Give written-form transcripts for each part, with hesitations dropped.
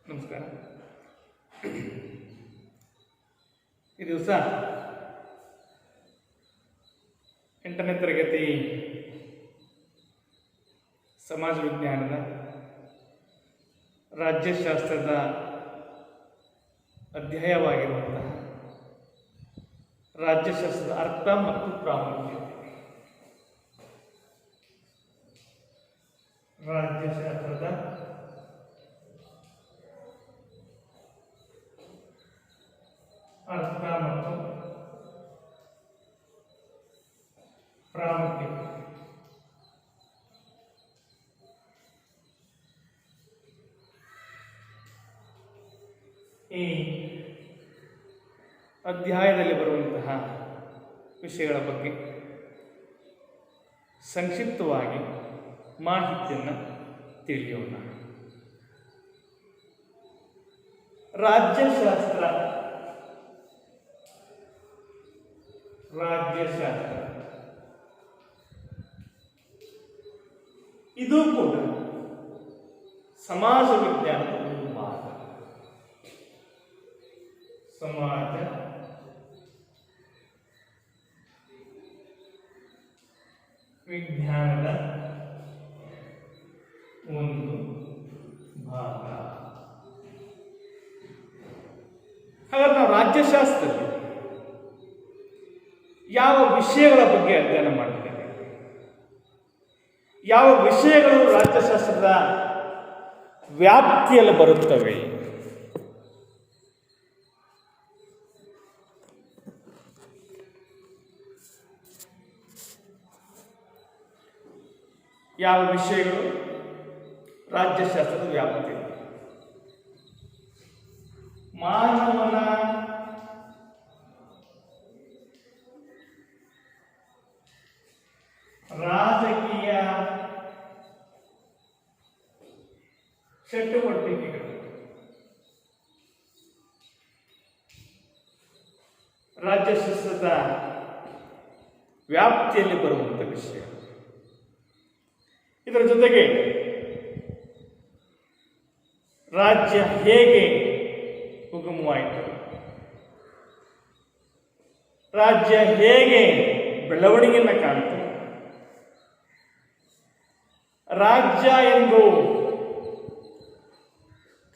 ನಮಸ್ಕಾರ. ಈ ದಿವಸ 8ನೇ ತರಗತಿ ಸಮಾಜ ವಿಜ್ಞಾನದ ರಾಜ್ಯಶಾಸ್ತ್ರದ ಅಧ್ಯಾಯವಾಗಿರುವಂತಹ ರಾಜ್ಯಶಾಸ್ತ್ರದ ಅರ್ಥ ಮತ್ತು ಪ್ರಾಮುಖ್ಯತೆ, ರಾಜ್ಯಶಾಸ್ತ್ರದ ಅರ್ಥ ಮತ್ತು ಪ್ರಾಮುಖ್ಯತೆ. ಈ ಅಧ್ಯಾಯದಲ್ಲಿ ಬರುವಂತಹ ವಿಷಯಗಳ ಬಗ್ಗೆ ಸಂಕ್ಷಿಪ್ತವಾಗಿ ಮಾಹಿತಿಯನ್ನು ತಿಳಿಯೋಣ. ರಾಜ್ಯಶಾಸ್ತ್ರ ಇದು ಕೂಡ ಸಮಾಜ ವಿಜ್ಞಾನದ ಒಂದು ಭಾಗ. ಸಮಾಜ ವಿಜ್ಞಾನದ ಒಂದು ಭಾಗ. ಹಾಗಾದ್ರೆ ನಾವು ರಾಜ್ಯಶಾಸ್ತ್ರದಲ್ಲಿ ಯಾವ ವಿಷಯಗಳ ಬಗ್ಗೆ ಅಧ್ಯಯನ ಮಾಡ್ತೇವೆ, ಯಾವ ವಿಷಯಗಳು ರಾಜ್ಯಶಾಸ್ತ್ರದ ವ್ಯಾಪ್ತಿಯಲ್ಲಿ ಬರುತ್ತವೆ, ಯಾವ ವಿಷಯಗಳು ರಾಜ್ಯಶಾಸ್ತ್ರದ ವ್ಯಾಪ್ತಿ. ಮಾನವನ ರಾಜಕೀಯ ಚಟುವಟಿಕೆಗಳು ರಾಜ್ಯಶಾಸ್ತ್ರದ ವ್ಯಾಪ್ತಿಯಲ್ಲಿ ಬರುವಂತಹ ವಿಷಯ. ಇದರ ಜೊತೆಗೆ ರಾಜ್ಯ ಹೇಗೆ ಉಗಮವಾಯಿತು, ರಾಜ್ಯ ಹೇಗೆ ಬೆಳವಣಿಗೆಯನ್ನು ಕಾಣ್ತು, ರಾಜ್ಯ ಎಂದು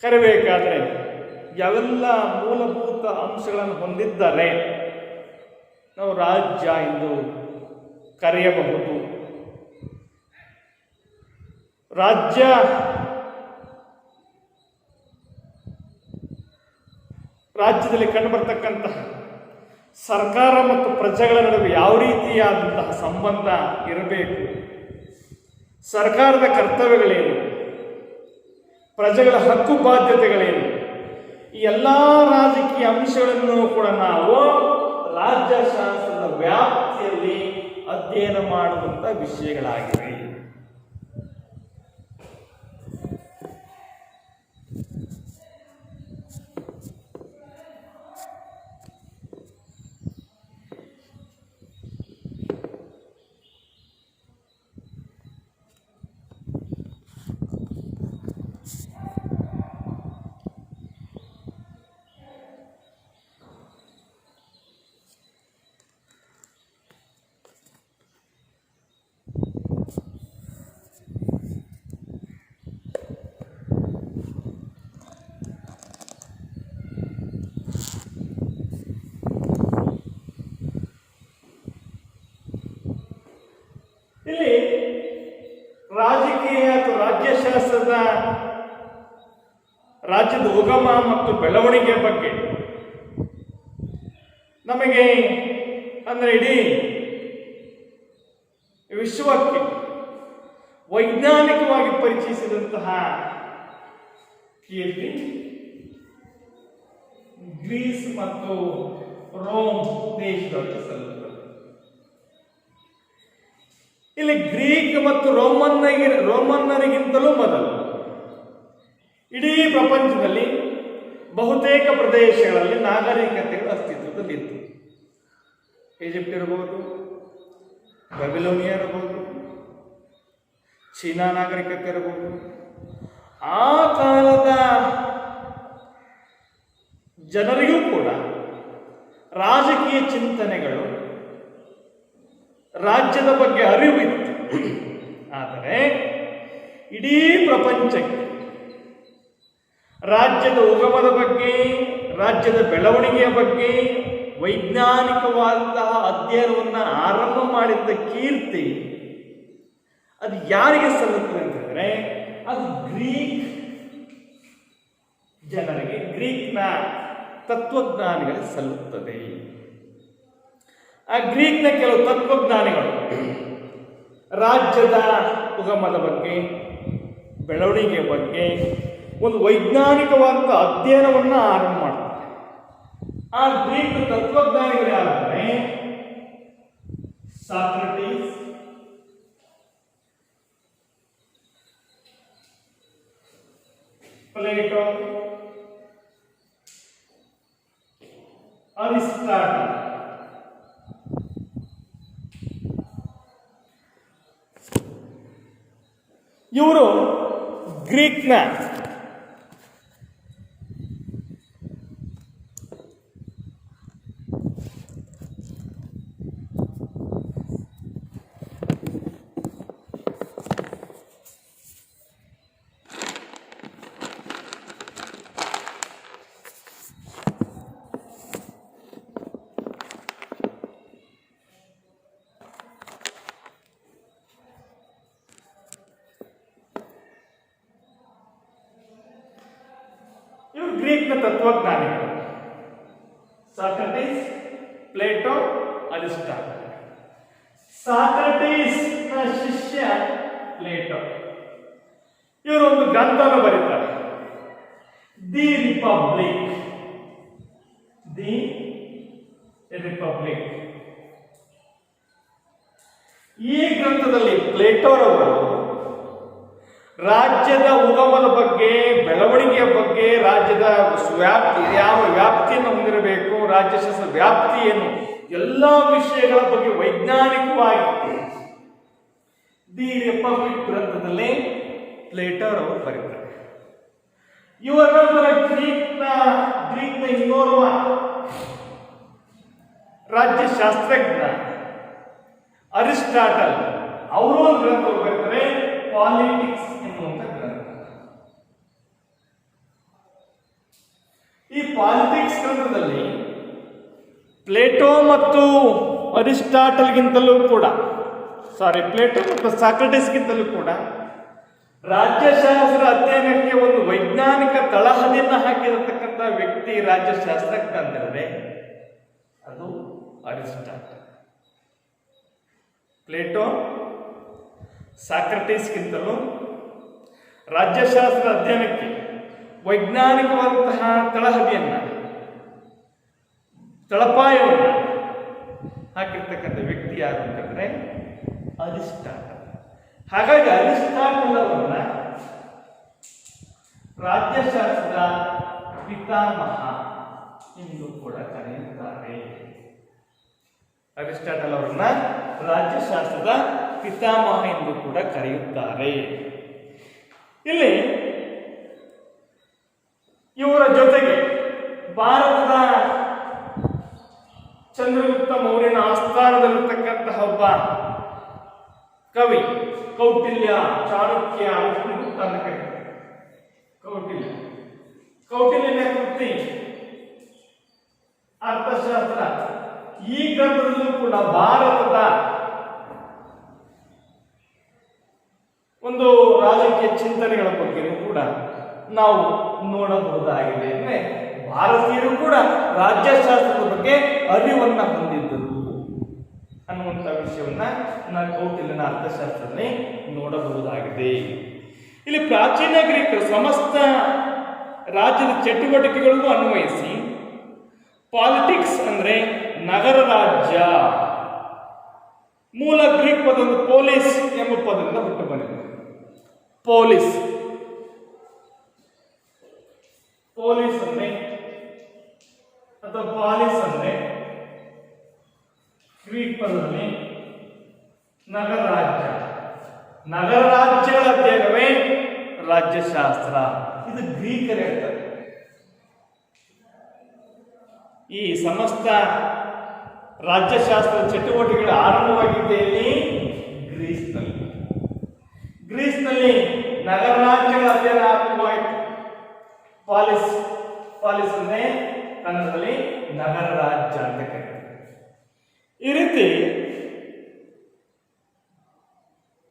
ಕರೆಯಬೇಕಾದರೆ ಯಾವೆಲ್ಲ ಮೂಲಭೂತ ಅಂಶಗಳನ್ನು ಹೊಂದಿದ್ದರೆ ನಾವು ರಾಜ್ಯ ಎಂದು ಕರೆಯಬಹುದು. ರಾಜ್ಯದಲ್ಲಿ ಕಂಡುಬರ್ತಕ್ಕಂತಹ ಸರ್ಕಾರ ಮತ್ತು ಪ್ರಜೆಗಳ ನಡುವೆ ಯಾವ ರೀತಿಯಾದಂತಹ ಸಂಬಂಧ ಇರಬೇಕು, ಸರ್ಕಾರದ ಕರ್ತವ್ಯಗಳೇನು, ಪ್ರಜೆಗಳ ಹಕ್ಕು ಬಾಧ್ಯತೆಗಳೇನು, ಈ ಎಲ್ಲ ರಾಜಕೀಯ ಅಂಶಗಳನ್ನು ಕೂಡ ನಾವು ರಾಜ್ಯಶಾಸ್ತ್ರದ ವ್ಯಾಪ್ತಿಯಲ್ಲಿ ಅಧ್ಯಯನ ಮಾಡುವಂಥ ವಿಷಯಗಳಾಗಿವೆ. ಇಲ್ಲಿ ರಾಜಕೀಯ ಅಥವಾ ರಾಜ್ಯಶಾಸ್ತ್ರದ ರಾಜ್ಯದ ಉಗಮ ಮತ್ತು ಬೆಳವಣಿಗೆ ಬಗ್ಗೆ ನಮಗೆ ಅಂದರೆ ಇಡೀ ವಿಶ್ವಕ್ಕೆ ವೈಜ್ಞಾನಿಕವಾಗಿ ಪರಿಚಯಿಸಿದಂತಹ ಕೀರ್ತಿ ಗ್ರೀಸ್ ಮತ್ತು ರೋಮ್ ದೇಶದವರಿಗೆ ಸಲ್ಲುತ್ತದೆ. ಇಲ್ಲಿ ಗ್ರೀಕ್ ಮತ್ತು ರೋಮನ್ನರಿಗಿಂತಲೂ ಮೊದಲು ಇಡೀ ಪ್ರಪಂಚದಲ್ಲಿ ಬಹುತೇಕ ಪ್ರದೇಶಗಳಲ್ಲಿ ನಾಗರಿಕತೆಗಳು ಅಸ್ತಿತ್ವದಲ್ಲಿತ್ತು. ಈಜಿಪ್ಟ್ ಇರಬಹುದು, ಬ್ಯಾಬಿಲೋನಿಯಾ ಇರಬಹುದು, ಚೀನಾ ನಾಗರಿಕತೆ ಇರಬಹುದು. ಆ ಕಾಲದ ಜನರಿಗೂ ಕೂಡ ರಾಜಕೀಯ ಚಿಂತನೆಗಳು, ರಾಜ್ಯದ ಬಗ್ಗೆ ಅರಿವಿತ್ತು. ಆದರೆ ಇಡೀ ಪ್ರಪಂಚಕ್ಕೆ ರಾಜ್ಯದ ಉಗಮದ ಬಗ್ಗೆ, ರಾಜ್ಯದ ಬೆಳವಣಿಗೆಯ ಬಗ್ಗೆ ವೈಜ್ಞಾನಿಕವಾದಂತಹ ಅಧ್ಯಯನವನ್ನು ಆರಂಭ ಮಾಡಿದ್ದ ಕೀರ್ತಿ ಅದು ಯಾರಿಗೆ ಸಲ್ಲುತ್ತದೆ ಅಂತಂದರೆ ಅದು ಗ್ರೀಕ್ ಜನರಿಗೆ, ಗ್ರೀಕ್ನ ತತ್ವಜ್ಞಾನಿಗಳಿಗೆ ಸಲ್ಲುತ್ತದೆ. ಆ ಗ್ರೀಕ್ನ ಕೆಲವು ತತ್ವಜ್ಞಾನಿಗಳು ರಾಜ್ಯದ ಉಗಮದ ಬಗ್ಗೆ, ಬೆಳವಣಿಗೆಯ ಬಗ್ಗೆ ಒಂದು ವೈಜ್ಞಾನಿಕವಾದ ಅಧ್ಯಯನವನ್ನು ಆರಂಭ ಮಾಡ್ತಾರೆ. ಆ ಗ್ರೀಕ್ ತತ್ವಜ್ಞಾನಿಗಳು ಯಾರಂದ್ರೆ ಸಾಕ್ರಟೀಸ್, ಪ್ಲೇಟೋ, ಅರಿಸ್ಟಾಟಲ್. ಇವರು ಗ್ರೀಕ್ನ ಗ್ರೀಕ್ನ ತತ್ವಜ್ಞಾನಿಗಳು ಸಾಕ್ರಟೀಸ್, ಪ್ಲೇಟೋ, ಅರಿಸ್ಟಾಟಲ್. ಸಾಕ್ರಟೀಸ್ ನ ಶಿಷ್ಯ ಪ್ಲೇಟೋ. ಇವರು ಒಂದು ಗ್ರಂಥವನ್ನು ಬರೀತಾರೆ, ದಿ ರಿಪಬ್ಲಿಕ್. The republic. ಈ ಗ್ರಂಥದಲ್ಲಿ ಪ್ಲೇಟೋರವರು ರಾಜ್ಯದ ಉಗಮದ ಬಗ್ಗೆ, ಬೆಳವಣಿಗೆಯ ಬಗ್ಗೆ, ರಾಜ್ಯದ ವ್ಯಾಪ್ತಿ, ಯಾವ ವ್ಯಾಪ್ತಿಯನ್ನು ಹೊಂದಿರಬೇಕು, ರಾಜ್ಯಶಾಸ್ತ್ರ ವ್ಯಾಪ್ತಿ ಏನು, ಎಲ್ಲ ವಿಷಯಗಳ ಬಗ್ಗೆ ವೈಜ್ಞಾನಿಕವಾಗಿ ದಿ ರಿಪಬ್ಲಿಕ್ ಗ್ರಂಥದಲ್ಲಿ ಪ್ಲೇಟೋರವರು ಬರೀತಾರೆ. ಇವರ ನಂತರ ಗ್ರೀಕ್ನ ಇನ್ನೋರ್ವ ರಾಜ್ಯಶಾಸ್ತ್ರಜ್ಞ ಅರಿಸ್ಟಾಟಲ್ ಅವರು ಒಂದು ಗ್ರಂಥವನ್ನು ಬರೀತಾರೆ, ಪಾಲಿಟಿಕ್ಸ್ ಎನ್ನುವಂತ ಗ್ರಂಥ. ಈ ಪಾಲಿಟಿಕ್ಸ್ ಗ್ರಂಥದಲ್ಲಿ ಪ್ಲೇಟೋ ಮತ್ತು ಅರಿಸ್ಟಾಟಲ್ಗಿಂತಲೂ ಕೂಡ, ಪ್ಲೇಟೋ ಮತ್ತು ಸಾಕ್ರಟಿಸ್ಗಿಂತಲೂ ಕೂಡ ರಾಜ್ಯಶಾಸ್ತ್ರ ಅಧ್ಯಯನಕ್ಕೆ ಒಂದು ವೈಜ್ಞಾನಿಕ ತಳಹದಿಯನ್ನು ಹಾಕಿರತಕ್ಕಂಥ ವ್ಯಕ್ತಿ, ರಾಜ್ಯಶಾಸ್ತ್ರಜ್ಞ ಅಂತಂದರೆ ಅದು ಅರಿಸ್ಟಾಟಲ್. ಪ್ಲೇಟೋ ಸಾಕ್ರಟೀಸ್ಗಿಂತಲೂ ರಾಜ್ಯಶಾಸ್ತ್ರ ಅಧ್ಯಯನಕ್ಕೆ ವೈಜ್ಞಾನಿಕವಾದಂತಹ ತಳಹದಿಯನ್ನು, ತಳಪಾಯವನ್ನು ಹಾಕಿರ್ತಕ್ಕಂಥ ವ್ಯಕ್ತಿ ಯಾರು ಅಂತಂದರೆ ಅರಿಸ್ಟಾಟಲ್. ಹಾಗಾಗಿ ಅರಿಸ್ಟಾಟಲ್ ಅವರನ್ನ ರಾಜ್ಯಶಾಸ್ತ್ರದ ಪಿತಾಮಹ ಎಂದು ಕೂಡ ಕರೆಯುತ್ತಾರೆ. ಅರಿಸ್ಟಾಟಲ್ ಅವರನ್ನ ರಾಜ್ಯಶಾಸ್ತ್ರದ ಪಿತಾಮಹ ಎಂದು ಕೂಡ ಕರೆಯುತ್ತಾರೆ. ಇಲ್ಲಿ ಇವರ ಜೊತೆಗೆ ಭಾರತದ ಚಂದ್ರಗುಪ್ತ ಮೌರ್ಯನ ಆಸ್ಥಾನದಲ್ಲಿರ್ತಕ್ಕಂತಹ ಒಬ್ಬ ಕವಿ ಕೌಟಿಲ್ಯ, ಚಾಣಕ್ಯ, ವಿಷ್ಣುಗುಪ್ತ ಅಂತ ಕರೀತಾರೆ. ಕೌಟಿಲ್ಯನ ಕೃತಿ ಅರ್ಥಶಾಸ್ತ್ರ. ಈ ಗ್ರಂಥದಲ್ಲೂ ಕೂಡ ಭಾರತದ ಒಂದು ರಾಜಕೀಯ ಚಿಂತನೆಗಳ ಬಗ್ಗೆಯೂ ಕೂಡ ನಾವು ನೋಡಬಹುದಾಗಿದೆ. ಅಂದ್ರೆ ಭಾರತೀಯರು ಕೂಡ ರಾಜ್ಯಶಾಸ್ತ್ರದ ಬಗ್ಗೆ ಅರಿವನ್ನು ಹೊಂದಿದ್ದರು ಅನ್ನುವಂಥ ವಿಷಯವನ್ನ ನಾವು ಕೌಟಿಲ್ಯನ ಅರ್ಥಶಾಸ್ತ್ರದಲ್ಲಿ ನೋಡಬಹುದಾಗಿದೆ. ಇಲ್ಲಿ ಪ್ರಾಚೀನ ಗ್ರೀಕರು ಸಮಸ್ತ ರಾಜ್ಯದ ಚಟುವಟಿಕೆಗಳನ್ನು ಅನ್ವಯಿಸಿ ಪಾಲಿಟಿಕ್ಸ್ ಅಂದ್ರೆ ನಗರ ರಾಜ್ಯ, ಮೂಲ ಗ್ರೀಕ್ ಪದ ಪೋಲಿಸ್ ಎಂಬ ಪದದಿಂದ ಹುಟ್ಟು ಬಂದಿದೆ. ಪೋಲಿಸ್ ಅಂದ್ರೆ ಅಥವಾ ಪಾಲಿಸ್ ಅಂದ್ರೆ ಗ್ರೀಕ್ ಪದದಲ್ಲಿ ನಗರ ರಾಜ್ಯ. ನಗರ ರಾಜ್ಯಗಳ ಅಧ್ಯಯನವೇ ರಾಜ್ಯಶಾಸ್ತ್ರ. ಇದು ಗ್ರೀಕರೇ ಹೇಳ್ತಾರೆ. ಈ ಸಮಸ್ತ ರಾಜ್ಯಶಾಸ್ತ್ರದ ಚಟುವಟಿಕೆಗಳು ಆರಂಭವಾಗಿದ್ದೇ ಇಲ್ಲಿ ಗ್ರೀಸ್ನಲ್ಲಿ ನಗರ ರಾಜ್ಯಗಳ ಅಧ್ಯಯನ ಆರಂಭವಾಯಿತು. ಪಾಲಿಸ್ ಅಂದ್ರೆ ಕನ್ನಡದಲ್ಲಿ ನಗರ ರಾಜ್ಯ ಅಂತ ಕರೀತಾರೆ. ಈ ರೀತಿ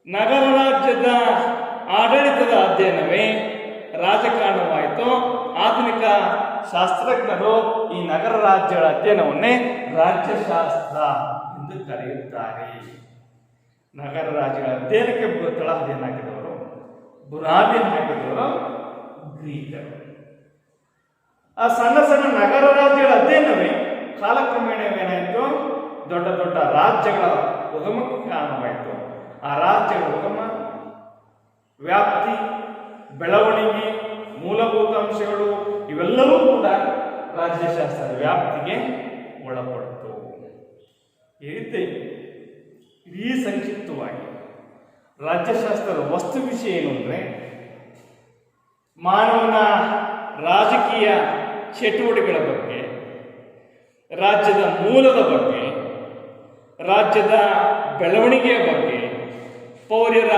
ನಗರ ರಾಜ್ಯದ ಆಡಳಿತದ ಅಧ್ಯಯನವೇ ರಾಜಕಾರಣವಾಯಿತು. ಆಧುನಿಕ ಶಾಸ್ತ್ರಜ್ಞರು ಈ ನಗರ ರಾಜ್ಯಗಳ ಅಧ್ಯಯನವನ್ನೇ ರಾಜ್ಯಶಾಸ್ತ್ರ ಎಂದು ಕರೆಯುತ್ತಾರೆ. ನಗರ ರಾಜ್ಯಗಳ ಅಧ್ಯಯನಕ್ಕೆ ತಳಹದಿಯನ್ನು ಹಾಕಿದವರು, ಬುನಾದಿಯನ್ನು ಹಾಕಿದವರು ಗ್ರೀಕರು. ಆ ಸಣ್ಣ ಸಣ್ಣ ನಗರ ರಾಜ್ಯಗಳ ಅಧ್ಯಯನವೇ ಕಾಲಕ್ರಮೇಣವೇನಾಯಿತು, ದೊಡ್ಡ ದೊಡ್ಡ ರಾಜ್ಯಗಳ ಉಗಮಕ್ಕೆ ಕಾರಣವಾಯಿತು. ಆ ರಾಜ್ಯಗಳ ಉಗಮ, ವ್ಯಾಪ್ತಿ, ಬೆಳವಣಿಗೆ, ಮೂಲಭೂತ ಅಂಶಗಳು ಇವೆಲ್ಲವೂ ಕೂಡ ರಾಜ್ಯಶಾಸ್ತ್ರದ ವ್ಯಾಪ್ತಿಗೆ ಒಳಪಡಿತು. ಈ ರೀತಿ ಇಡೀ ಸಂಕ್ಷಿಪ್ತವಾಗಿ ರಾಜ್ಯಶಾಸ್ತ್ರದ ವಸ್ತು ವಿಷಯ ಏನು ಅಂದರೆ, ಮಾನವನ ರಾಜಕೀಯ ಚಟುವಟಿಕೆಗಳ ಬಗ್ಗೆ, ರಾಜ್ಯದ ಮೂಲದ ಬಗ್ಗೆ, ರಾಜ್ಯದ ಬೆಳವಣಿಗೆಯ ಬಗ್ಗೆ, ಪೌರರ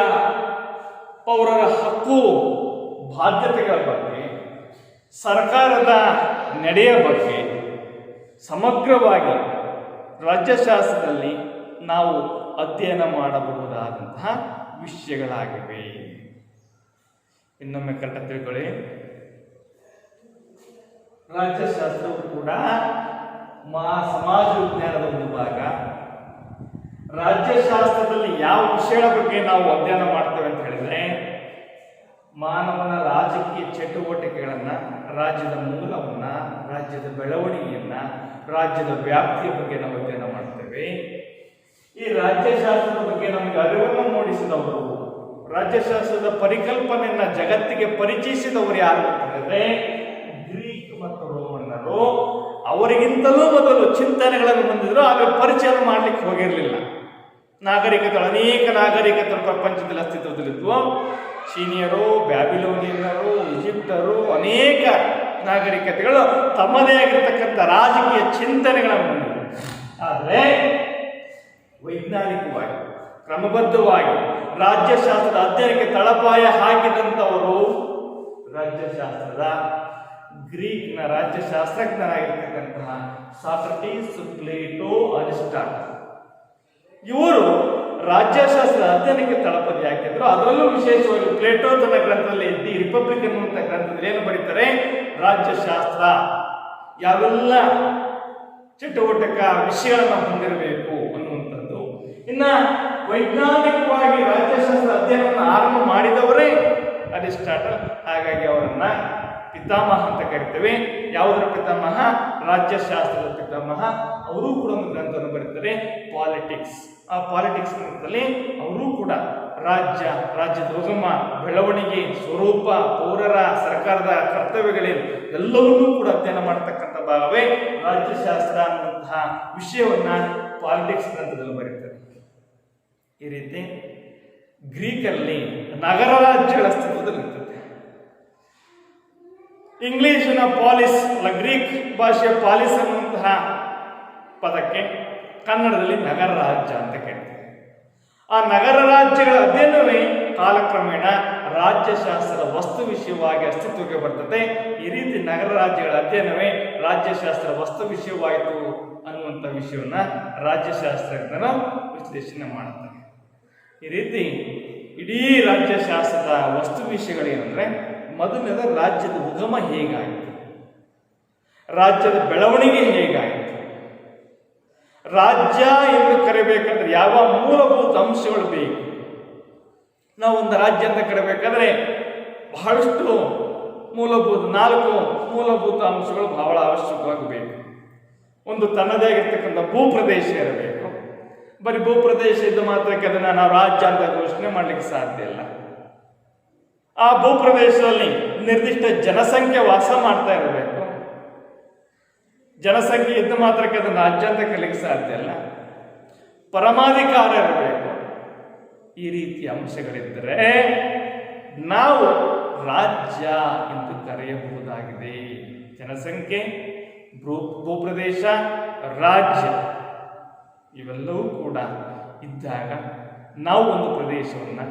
ಹಕ್ಕು ಬಾಧ್ಯತೆಗಳ ಬಗ್ಗೆ, ಸರ್ಕಾರದ ನಡೆಯ ಬಗ್ಗೆ ಸಮಗ್ರವಾಗಿ ರಾಜ್ಯಶಾಸ್ತ್ರದಲ್ಲಿ ನಾವು ಅಧ್ಯಯನ ಮಾಡಬಹುದಾದಂತಹ ವಿಷಯಗಳಾಗಿವೆ. ಇನ್ನೊಮ್ಮೆ ಕರೆಕ್ಟ್ ತಿಳ್ಕೊಳ್ಳಿ, ರಾಜ್ಯಶಾಸ್ತ್ರವು ಕೂಡ ಸಮಾಜ ವಿಜ್ಞಾನದ ಒಂದು ಭಾಗ. ರಾಜ್ಯಶಾಸ್ತ್ರದಲ್ಲಿ ಯಾವ ವಿಷಯಗಳ ಬಗ್ಗೆ ನಾವು ಅಧ್ಯಯನ ಮಾಡ್ತೇವೆ ಅಂತ ಹೇಳಿದ್ರೆ, ಮಾನವನ ರಾಜಕೀಯ ಚಟುವಟಿಕೆಗಳನ್ನ, ರಾಜ್ಯದ ಮೂಲವನ್ನ, ರಾಜ್ಯದ ಬೆಳವಣಿಗೆಯನ್ನ, ರಾಜ್ಯದ ವ್ಯಾಪ್ತಿಯ ಬಗ್ಗೆ ನಾವು ಅಧ್ಯಯನ ಮಾಡ್ತೇವೆ. ಈ ರಾಜ್ಯಶಾಸ್ತ್ರದ ಬಗ್ಗೆ ನಮಗೆ ಅರಿವನ್ನು ಮೂಡಿಸಿದವರು, ರಾಜ್ಯಶಾಸ್ತ್ರದ ಪರಿಕಲ್ಪನೆಯನ್ನ ಜಗತ್ತಿಗೆ ಪರಿಚಯಿಸಿದವರು ಯಾರು ಅಂತ ಹೇಳಿದ್ರೆ ಗ್ರೀಕ್ ಮತ್ತು ರೋಮನ್ನರು. ಅವರಿಗಿಂತಲೂ ಮೊದಲು ಚಿಂತನೆಗಳನ್ನು ಹೊಂದಿದ್ರು, ಆಗ ಪರಿಚಯ ಮಾಡಲಿಕ್ಕೆ ಹೋಗಿರಲಿಲ್ಲ. ನಾಗರಿಕತೆಗಳು, ಅನೇಕ ನಾಗರಿಕತೆಗಳು ಪ್ರಪಂಚದಲ್ಲಿ ಅಸ್ತಿತ್ವದಲ್ಲಿದ್ವು. ಚೀನಿಯರು, ಬ್ಯಾಬಿಲೋನಿಯನ್ನರು, ಈಜಿಪ್ಟರು, ಅನೇಕ ನಾಗರಿಕತೆಗಳು ತಮ್ಮದೇ ಆಗಿರತಕ್ಕಂಥ ರಾಜಕೀಯ ಚಿಂತನೆಗಳನ್ನು ಹೊಂದಿದ್ರು. ಆದರೆ ವೈಜ್ಞಾನಿಕವಾಗಿ, ಕ್ರಮಬದ್ಧವಾಗಿ ರಾಜ್ಯಶಾಸ್ತ್ರದ ಅಧ್ಯಯನಕ್ಕೆ ತಳಪಾಯ ಹಾಕಿದಂಥವರು ರಾಜ್ಯಶಾಸ್ತ್ರದ ಗ್ರೀಕ್ನ ರಾಜ್ಯಶಾಸ್ತ್ರಜ್ಞರಾಗಿರ್ತಕ್ಕಂತಹ ಸಾಕ್ರಟೀಸ್, ಪ್ಲೇಟೋ, ಅರಿಸ್ಟಾಟಲ್. ಇವರು ರಾಜ್ಯಶಾಸ್ತ್ರದ ಅಧ್ಯಯನಕ್ಕೆ ತಳಪದಿ ಹಾಕಿದ್ರು. ಅದರಲ್ಲೂ ವಿಶೇಷವಾಗಿ ಪ್ಲೇಟೋ ತನ್ನ ಗ್ರಂಥದಲ್ಲಿ ದಿ ರಿಪಬ್ಲಿಕನ್ ಅಂತ ಗ್ರಂಥದಲ್ಲಿ ಏನು ಬರೀತಾರೆ, ರಾಜ್ಯಶಾಸ್ತ್ರ ಯಾವೆಲ್ಲ ಚಟುವಟಿಕೆ ವಿಷಯಗಳನ್ನು ಹೊಂದಿರಬೇಕು ಅನ್ನುವಂಥದ್ದು. ಇನ್ನ ವೈಜ್ಞಾನಿಕವಾಗಿ ರಾಜ್ಯಶಾಸ್ತ್ರ ಅಧ್ಯಯನವನ್ನು ಆರಂಭ ಮಾಡಿದವರೇ ಅರಿಸ್ಟಾಟಲ್. ಹಾಗಾಗಿ ಅವರನ್ನ ಪಿತಾಮಹ ಅಂತ ಕರಿತೇವೆ. ಯಾವುದರ ಪಿತಾಮಹ? ರಾಜ್ಯಶಾಸ್ತ್ರದ ಪಿತಾಮಹ. ಅವರು ಕೂಡ ಒಂದು ಗ್ರಂಥವನ್ನು ಬರೀತಾರೆ, ಪಾಲಿಟಿಕ್ಸ್. ಆ ಪಾಲಿಟಿಕ್ಸ್ ಗ್ರಂಥದಲ್ಲಿ ಅವರು ಕೂಡ ರಾಜ್ಯದ ಉಗಮ, ಬೆಳವಣಿಗೆ, ಸ್ವರೂಪ, ಪೌರರ ಸರ್ಕಾರದ ಕರ್ತವ್ಯಗಳೇನು ಎಲ್ಲವನ್ನೂ ಕೂಡ ಅಧ್ಯಯನ ಮಾಡತಕ್ಕಂಥ ಭಾಗವೇ ರಾಜ್ಯಶಾಸ್ತ್ರ ಅನ್ನುವಂತಹ ವಿಷಯವನ್ನ ಪಾಲಿಟಿಕ್ಸ್ ಗ್ರಂಥದಲ್ಲಿ ಬರೀತಾರೆ. ಈ ರೀತಿ ಗ್ರೀಕಲ್ಲಿ ನಗರ ರಾಜ್ಯಗಳ ಅಸ್ತಿತ್ವದಲ್ಲಿರ್ತದೆ. ಇಂಗ್ಲಿಷಿನ ಪಾಲಿಸ್ ಅಲ್ಲ, ಗ್ರೀಕ್ ಭಾಷೆಯ ಪಾಲಿಸ್ ಅನ್ನುವಂತಹ ಪದಕ್ಕೆ ಕನ್ನಡದಲ್ಲಿ ನಗರ ರಾಜ್ಯ ಅಂತ ಕರೀತಾರೆ. ಆ ನಗರ ರಾಜ್ಯಗಳ ಅಧ್ಯಯನವೇ ಕಾಲಕ್ರಮೇಣ ರಾಜ್ಯಶಾಸ್ತ್ರದ ವಸ್ತು ವಿಷಯವಾಗಿ ಅಸ್ತಿತ್ವಕ್ಕೆ ಬರ್ತದೆ. ಈ ರೀತಿ ನಗರ ರಾಜ್ಯಗಳ ಅಧ್ಯಯನವೇ ರಾಜ್ಯಶಾಸ್ತ್ರ ವಸ್ತು ವಿಷಯವಾಯಿತು ಅನ್ನುವಂಥ ವಿಷಯವನ್ನ ರಾಜ್ಯಶಾಸ್ತ್ರಜ್ಞರು ವಿಶ್ಲೇಷಣೆ ಮಾಡುತ್ತಾರೆ. ಈ ರೀತಿ ಇಡೀ ರಾಜ್ಯಶಾಸ್ತ್ರದ ವಸ್ತು ವಿಷಯಗಳೇನೆಂದ್ರೆ, ಮೊದಲನೇದ ರಾಜ್ಯದ ಉಗಮ ಹೇಗಾಯಿತು, ರಾಜ್ಯದ ಬೆಳವಣಿಗೆ ಹೇಗಾಯಿತು, ರಾಜ್ಯ ಎಂದು ಕರೆಯಬೇಕಂದ್ರೆ ಯಾವ ಮೂಲಭೂತ ಅಂಶಗಳು ಬೇಕು. ನಾವು ಒಂದು ರಾಜ್ಯ ಅಂತ ಕರೆಯಬೇಕಾದ್ರೆ ಬಹಳಷ್ಟು 4 ಮೂಲಭೂತ ಅಂಶಗಳು ಬಹಳ ಅವಶ್ಯಕವಾಗಿ ಬೇಕು. ಒಂದು ತನ್ನದೇ ಆಗಿರ್ತಕ್ಕಂಥ ಭೂಪ್ರದೇಶ ಇರಬೇಕು. ಬರೀ ಭೂಪ್ರದೇಶ ಇದ್ದ ಮಾತ್ರಕ್ಕೆ ಅದನ್ನು ನಾವು ರಾಜ್ಯ ಅಂತ ಘೋಷಣೆ ಮಾಡಲಿಕ್ಕೆ ಸಾಧ್ಯ ಇಲ್ಲ. ಆ ಭೂಪ್ರದೇಶದಲ್ಲಿ ನಿರ್ದಿಷ್ಟ ಜನಸಂಖ್ಯೆ ವಾಸ ಮಾಡ್ತಾ ಇರಬೇಕು. ಜನಸಂಖ್ಯೆ ಇದ್ದ ಮಾತ್ರಕ್ಕೆ ಅದನ್ನು ರಾಜ್ಯ ಅಂತ ಕರೀಲಿಕ್ಕೆ ಸಾಧ್ಯ ಇಲ್ಲ. ಪರಮಾಧಿಕಾರ ಇರಬೇಕು. ಈ ರೀತಿಯ ಅಂಶಗಳಿದ್ದರೆ ನಾವು ರಾಜ್ಯ ಎಂದು ಕರೆಯಬಹುದಾಗಿದೆ. ಜನಸಂಖ್ಯೆ, ಭೂಪ್ರದೇಶ, ರಾಜ್ಯ ಇವೆಲ್ಲವೂ ಕೂಡ ಇದ್ದಾಗ ನಾವು ಒಂದು ಪ್ರದೇಶವನ್ನು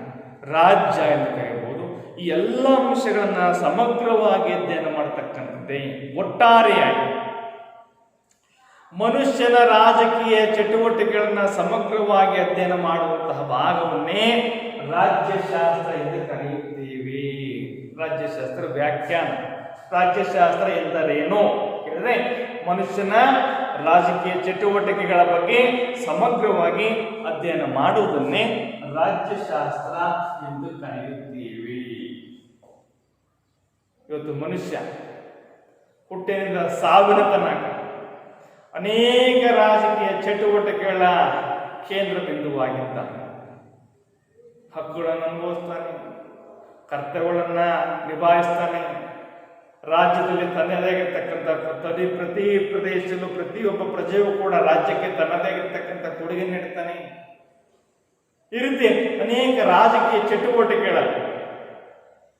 ರಾಜ್ಯ ಎಂದು ಕರೆಯಬಹುದು. ಈ ಎಲ್ಲ ಅಂಶಗಳನ್ನು ಸಮಗ್ರವಾಗಿ ಅಧ್ಯಯನ ಮಾಡತಕ್ಕಂಥದ್ದೇ ಒಟ್ಟಾರೆಯಾಗಿ ಮನುಷ್ಯನ ರಾಜಕೀಯ ಚಟುವಟಿಕೆಗಳನ್ನು ಸಮಗ್ರವಾಗಿ ಅಧ್ಯಯನ ಮಾಡುವಂತಹ ಭಾಗವನ್ನೇ ರಾಜ್ಯಶಾಸ್ತ್ರ ಎಂದು ಕರೆಯುತ್ತೇವೆ. ರಾಜ್ಯಶಾಸ್ತ್ರ ವ್ಯಾಖ್ಯಾನ. ರಾಜ್ಯಶಾಸ್ತ್ರ ಎಂದರೇನು ಹೇಳಿದ್ರೆ ಮನುಷ್ಯನ ರಾಜಕೀಯ ಚಟುವಟಿಕೆಗಳ ಬಗ್ಗೆ ಸಮಗ್ರವಾಗಿ ಅಧ್ಯಯನ ಮಾಡುವುದನ್ನೇ ರಾಜ್ಯಶಾಸ್ತ್ರ ಎಂದು ಕರೆಯುತ್ತೇವೆ. ಇವತ್ತು ಮನುಷ್ಯ ಹುಟ್ಟಿನಿಂದ ಸಾವಿನ ತನಕ ಅನೇಕ ರಾಜಕೀಯ ಚಟುವಟಿಕೆಗಳ ಕೇಂದ್ರ ಬಿಂದುವಾಗಿದ್ದಾನೆ. ಹಕ್ಕುಗಳನ್ನು ಅನುಭವಿಸ್ತಾನೆ, ಕರ್ತವ್ಯಗಳನ್ನು ನಿಭಾಯಿಸ್ತಾನೆ. ರಾಜ್ಯದಲ್ಲಿ ತನ್ನದೇ ಆಗಿರ್ತಕ್ಕಂಥ ಪ್ರತಿ ಪ್ರದೇಶದಲ್ಲೂ ಪ್ರತಿಯೊಬ್ಬ ಪ್ರಜೆಯೂ ಕೂಡ ರಾಜ್ಯಕ್ಕೆ ತನ್ನದೇ ಆಗಿರ್ತಕ್ಕಂಥ ಕೊಡುಗೆ ನೀಡ್ತಾನೆ. ಈ ರೀತಿ ಅನೇಕ ರಾಜಕೀಯ ಚಟುವಟಿಕೆಗಳ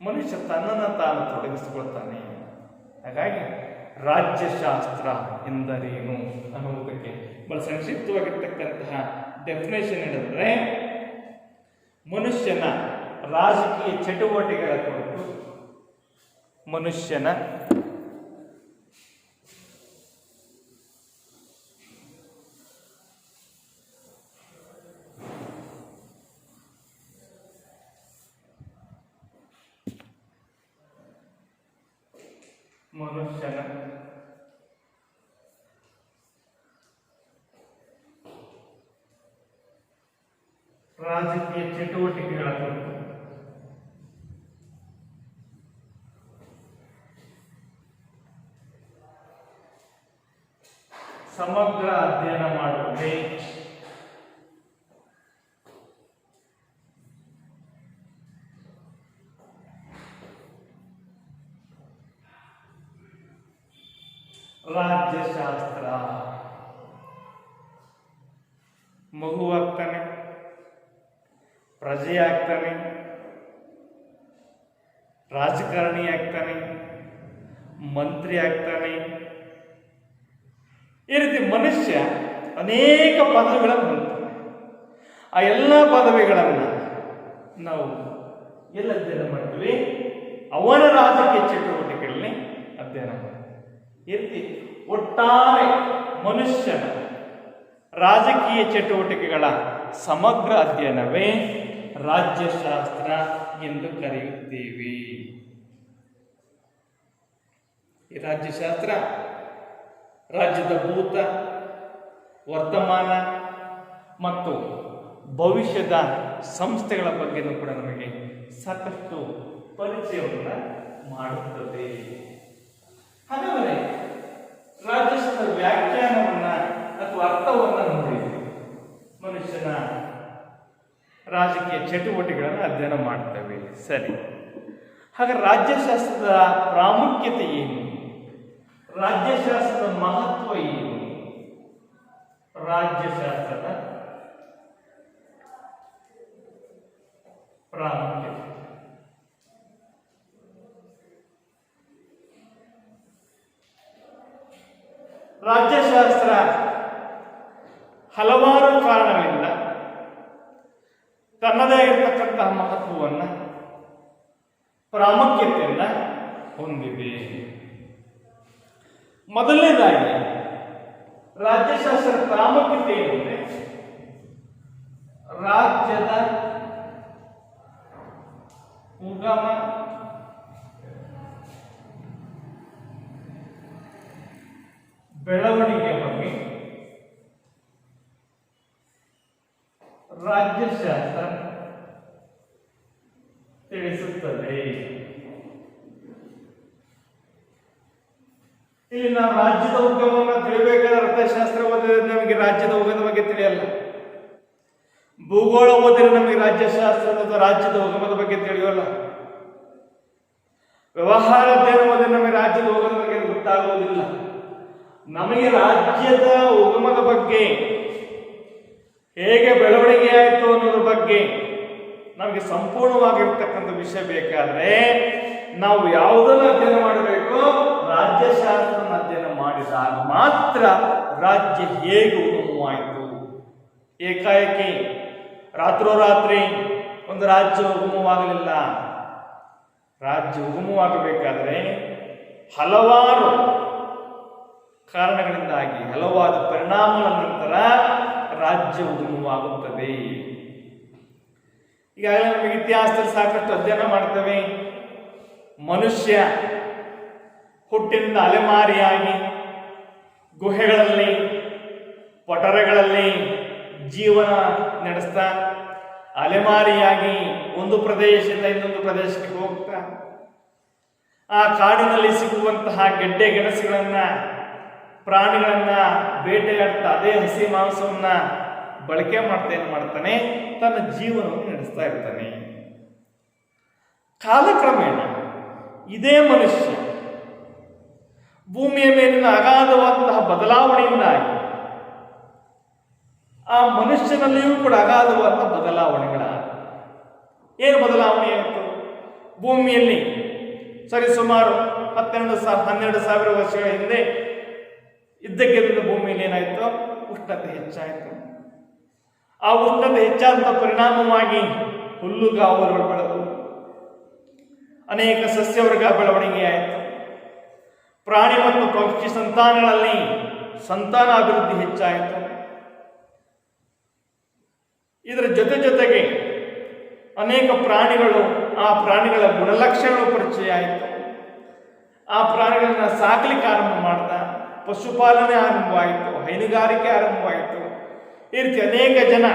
ಮನುಷ್ಯ ತನ್ನನ್ನು ತಾನು ತೊಡಗಿಸಿಕೊಳ್ತಾನೆ. ಹಾಗಾಗಿ ರಾಜ್ಯಶಾಸ್ತ್ರ ಎಂದರೇನು ಅನ್ನುವುದಕ್ಕೆ ಬಹಳ ಸಂಕ್ಷಿಪ್ತವಾಗಿರ್ತಕ್ಕಂತಹ ಡೆಫಿನೇಷನ್ ಹೇಳಿದ್ರೆ ಮನುಷ್ಯನ ರಾಜಕೀಯ ಚಟುವಟಿಕೆಗಳ ಕುರಿತು ಮನುಷ್ಯನ ರಾಜಕೀಯ ಚಟುವಟಿಕೆಗಳ ಕುರಿತು ಸಮಗ್ರ ಅಧ್ಯಯನ ಮಾಡುವುದೇ ರಾಜ್ಯಶಾಸ್ತ್ರ. ಮಗುವಾಗ್ತಾನೆ, ಪ್ರಜೆ ಆಗ್ತಾನೆ, ರಾಜಕಾರಣಿ ಆಗ್ತಾನೆ, ಮಂತ್ರಿ ಆಗ್ತಾನೆ. ಈ ರೀತಿ ಮನುಷ್ಯ ಅನೇಕ ಪದವಿಗಳನ್ನು ಹೊಂದ್ತಾನೆ. ಆ ಎಲ್ಲ ಪದವಿಗಳನ್ನು ನಾವು ಎಲ್ಲ ಅಧ್ಯಯನ ಮಾಡ್ತೀವಿ, ಅವನ ರಾಜಕೀಯ ಚಟುವಟಿಕೆಗಳಲ್ಲಿ ಅಧ್ಯಯನ ಮಾಡ್ತೀವಿ. ಈ ರೀತಿ ಒಟ್ಟಾರೆ ಮನುಷ್ಯನ ರಾಜಕೀಯ ಚಟುವಟಿಕೆಗಳ ಸಮಗ್ರ ಅಧ್ಯಯನವೇ ರಾಜ್ಯಶಾಸ್ತ್ರ ಎಂದು ಕರೆಯುತ್ತೇವೆ. ಈ ರಾಜ್ಯಶಾಸ್ತ್ರ ರಾಜ್ಯದ ಭೂತ, ವರ್ತಮಾನ ಮತ್ತು ಭವಿಷ್ಯದ ಸಂಸ್ಥೆಗಳ ಬಗ್ಗೆನೂ ಕೂಡ ನಮಗೆ ಸಾಕಷ್ಟು ಪರಿಚಯವನ್ನು ಮಾಡುತ್ತದೆ. ಹಾಗಾದರೆ ರಾಜ್ಯಶಾಸ್ತ್ರ ವ್ಯಾಖ್ಯಾನವನ್ನ ಅಥವಾ ಅರ್ಥವನ್ನು ನೋಡಿದ್ವಿ. ಮನುಷ್ಯನ ರಾಜಕೀಯ ಚಟುವಟಿಕೆಗಳನ್ನು ಅಧ್ಯಯನ ಮಾಡ್ತೇವೆ. ಸರಿ, ಹಾಗೆ ರಾಜ್ಯಶಾಸ್ತ್ರದ ಪ್ರಾಮುಖ್ಯತೆ ಏನು? ರಾಜ್ಯಶಾಸ್ತ್ರದ ಮಹತ್ವ ಏನು? ರಾಜ್ಯಶಾಸ್ತ್ರದ ಪ್ರಾಮುಖ್ಯತೆ. ರಾಜ್ಯಶಾಸ್ತ್ರ ಹಲವಾರು ಕಾರಣಗಳಿಂದ ತನ್ನದೇ ಆಗಿರತಕ್ಕಂತಹ ಮಹತ್ವವನ್ನು, ಪ್ರಾಮುಖ್ಯತೆಯನ್ನು ಹೊಂದಿದೆ. ಮೊದಲನೇದಾಗಿ ರಾಜ್ಯಶಾಸ್ತ್ರದ ಪ್ರಾಮುಖ್ಯತೆ ಏನಂದ್ರೆ ರಾಜ್ಯದ ಉಗಮ, ಬೆಳವಣಿಗೆ ಬಗ್ಗೆ ರಾಜ್ಯಶಾಸ್ತ್ರ ತಿಳಿಸುತ್ತದೆ. ಇಲ್ಲಿ ನಾವು ರಾಜ್ಯದ ಉಗಮವನ್ನು ತಿಳಿಬೇಕಾದ್ರೆ ಅರ್ಥಶಾಸ್ತ್ರ ಓದಿದ್ರೆ ನಮಗೆ ರಾಜ್ಯದ ಉಗಮದ ಬಗ್ಗೆ ತಿಳಿಯಲ್ಲ. ಭೂಗೋಳ ಓದಿದ್ರೆ ನಮಗೆ ರಾಜ್ಯಶಾಸ್ತ್ರದ ರಾಜ್ಯದ ಉಗಮದ ಬಗ್ಗೆ ತಿಳಿಯೋಲ್ಲ. ವ್ಯವಹಾರ ಅಧ್ಯಯನ ಓದಿದ್ರೆ ನಮಗೆ ರಾಜ್ಯದ ಉಗಮದ ಬಗ್ಗೆ ಗೊತ್ತಾಗುವುದಿಲ್ಲ. ನಮಗೆ ರಾಜ್ಯದ ಉಗಮದ ಬಗ್ಗೆ, ಹೇಗೆ ಬೆಳವಣಿಗೆ ಆಯಿತು ಅನ್ನೋದ್ರ ಬಗ್ಗೆ ನಮಗೆ ಸಂಪೂರ್ಣವಾಗಿರ್ತಕ್ಕಂಥ ವಿಷಯ ಬೇಕಾದ್ರೆ ನಾವು ಯಾವುದನ್ನು ಅಧ್ಯಯನ ಮಾಡಬೇಕು? ರಾಜ್ಯಶಾಸ್ತ್ರ ಅಧ್ಯಯನ ಮಾಡಿದಾಗ ಮಾತ್ರ ರಾಜ್ಯ ಹೇಗೆ ಉಗಮವಾಯಿತು. ಏಕಾಏಕಿ ರಾತ್ರೋರಾತ್ರಿ ಒಂದು ರಾಜ್ಯ ಉಗಮವಾಗಲಿಲ್ಲ. ರಾಜ್ಯ ಉಗಮವಾಗಬೇಕಾದರೆ ಹಲವಾರು ಕಾರಣಗಳಿಂದಾಗಿ, ಹಲವಾರು ಪರಿಣಾಮಗಳ ನಂತರ ರಾಜ್ಯ ಉಗಮವಾಗುತ್ತದೆ. ಈಗಾಗಲೇ ನಮಗೆ ಇತಿಹಾಸದಲ್ಲಿ ಸಾಕಷ್ಟು ಅಧ್ಯಯನ ಮಾಡ್ತೇವೆ. ಮನುಷ್ಯ ಹುಟ್ಟಿನಿಂದ ಅಲೆಮಾರಿಯಾಗಿ ಗುಹೆಗಳಲ್ಲಿ, ಪೊಟರೆಗಳಲ್ಲಿ ಜೀವನ ನಡೆಸ್ತಾ, ಅಲೆಮಾರಿಯಾಗಿ ಒಂದು ಪ್ರದೇಶದಿಂದ ಇನ್ನೊಂದು ಪ್ರದೇಶಕ್ಕೆ ಹೋಗ್ತಾ, ಆ ಕಾಡಿನಲ್ಲಿ ಸಿಗುವಂತಹ ಗೆಡ್ಡೆ ಗೆಣಸುಗಳನ್ನ, ಪ್ರಾಣಿಗಳನ್ನ ಬೇಟೆಯಾಡ್ತಾ ಅದೇ ಹಸಿ ಮಾಂಸವನ್ನ ಬಳಕೆ ಮಾಡ್ತಾನೆ, ತನ್ನ ಜೀವನವನ್ನು ನಡೆಸ್ತಾ ಇರ್ತಾನೆ. ಕಾಲಕ್ರಮೇಣ ಇದೇ ಮನುಷ್ಯ ಭೂಮಿಯ ಮೇಲಿನ ಅಗಾಧವಾದಂತಹ ಬದಲಾವಣೆಯಿಂದಾಗಿ ಆ ಮನುಷ್ಯನಲ್ಲಿಯೂ ಕೂಡ ಅಗಾಧವಾದ ಬದಲಾವಣೆಗಳಾದ. ಏನು ಬದಲಾವಣೆ ಆಯಿತು? ಭೂಮಿಯಲ್ಲಿ ಸರಿಸುಮಾರು 12,000 ವರ್ಷಗಳ ಹಿಂದೆ ಇದ್ದಕ್ಕಿದ್ದ ಭೂಮಿಯಲ್ಲಿ ಏನಾಯಿತು? ಉಷ್ಣತೆ ಹೆಚ್ಚಾಯಿತು. ಆ ಉಷ್ಣತೆ ಹೆಚ್ಚಾದ ಪರಿಣಾಮವಾಗಿ ಹುಲ್ಲುಗಾವಲುಗಳು ಬೆಳೆದವು, ಅನೇಕ ಸಸ್ಯವರ್ಗ ಬೆಳವಣಿಗೆಯಾಯಿತು. ಪ್ರಾಣಿ ಮತ್ತು ಪಕ್ಷಿ ಸಂತಾನಗಳಲ್ಲಿ ಸಂತಾನಾಭಿವೃದ್ಧಿ ಹೆಚ್ಚಾಯಿತು. ಇದರ ಜೊತೆಗೆ ಅನೇಕ ಪ್ರಾಣಿಗಳು, ಆ ಪ್ರಾಣಿಗಳ ಗುಣಲಕ್ಷಣಗಳು ಪರಿಚಯ ಆಯಿತು. ಆ ಪ್ರಾಣಿಗಳನ್ನ ಸಾಕಲಿಕ್ಕೆ ಆರಂಭ ಮಾಡ್ದ, ಪಶುಪಾಲನೆ ಆರಂಭವಾಯಿತು, ಹೈನುಗಾರಿಕೆ ಆರಂಭವಾಯಿತು. ಈ ರೀತಿ ಅನೇಕ ಜನ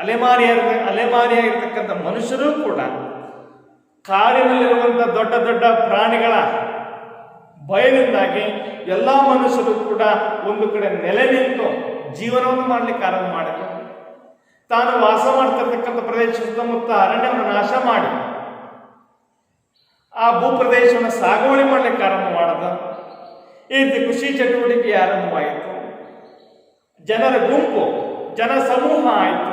ಅಲೆಮಾರಿಯಾಗಿರ್ತಕ್ಕಂಥ ಮನುಷ್ಯರು ಕೂಡ ಕಾಡಿನಲ್ಲಿರುವಂಥ ದೊಡ್ಡ ದೊಡ್ಡ ಪ್ರಾಣಿಗಳ ಭಯದಿಂದಾಗಿ ಎಲ್ಲ ಮನುಷ್ಯರು ಕೂಡ ಒಂದು ಕಡೆ ನೆಲೆ ನಿಂತು ಜೀವನವನ್ನು ಮಾಡಲಿಕ್ಕೆ ಆರಂಭ ಮಾಡಿದರು. ತಾನು ವಾಸ ಮಾಡ್ತಿರ್ತಕ್ಕಂಥ ಪ್ರದೇಶ ಸುತ್ತಮುತ್ತ ಅರಣ್ಯವನ್ನು ನಾಶ ಮಾಡಿ ಆ ಭೂಪ್ರದೇಶವನ್ನು ಸಾಗುವಳಿ ಮಾಡಲಿಕ್ಕೆ ಆರಂಭ ಮಾಡದ. ಈ ರೀತಿ ಕೃಷಿ ಚಟುವಟಿಕೆ ಆರಂಭವಾಯಿತು. ಜನರ ಗುಂಪು, ಜನ ಸಮೂಹ ಆಯಿತು.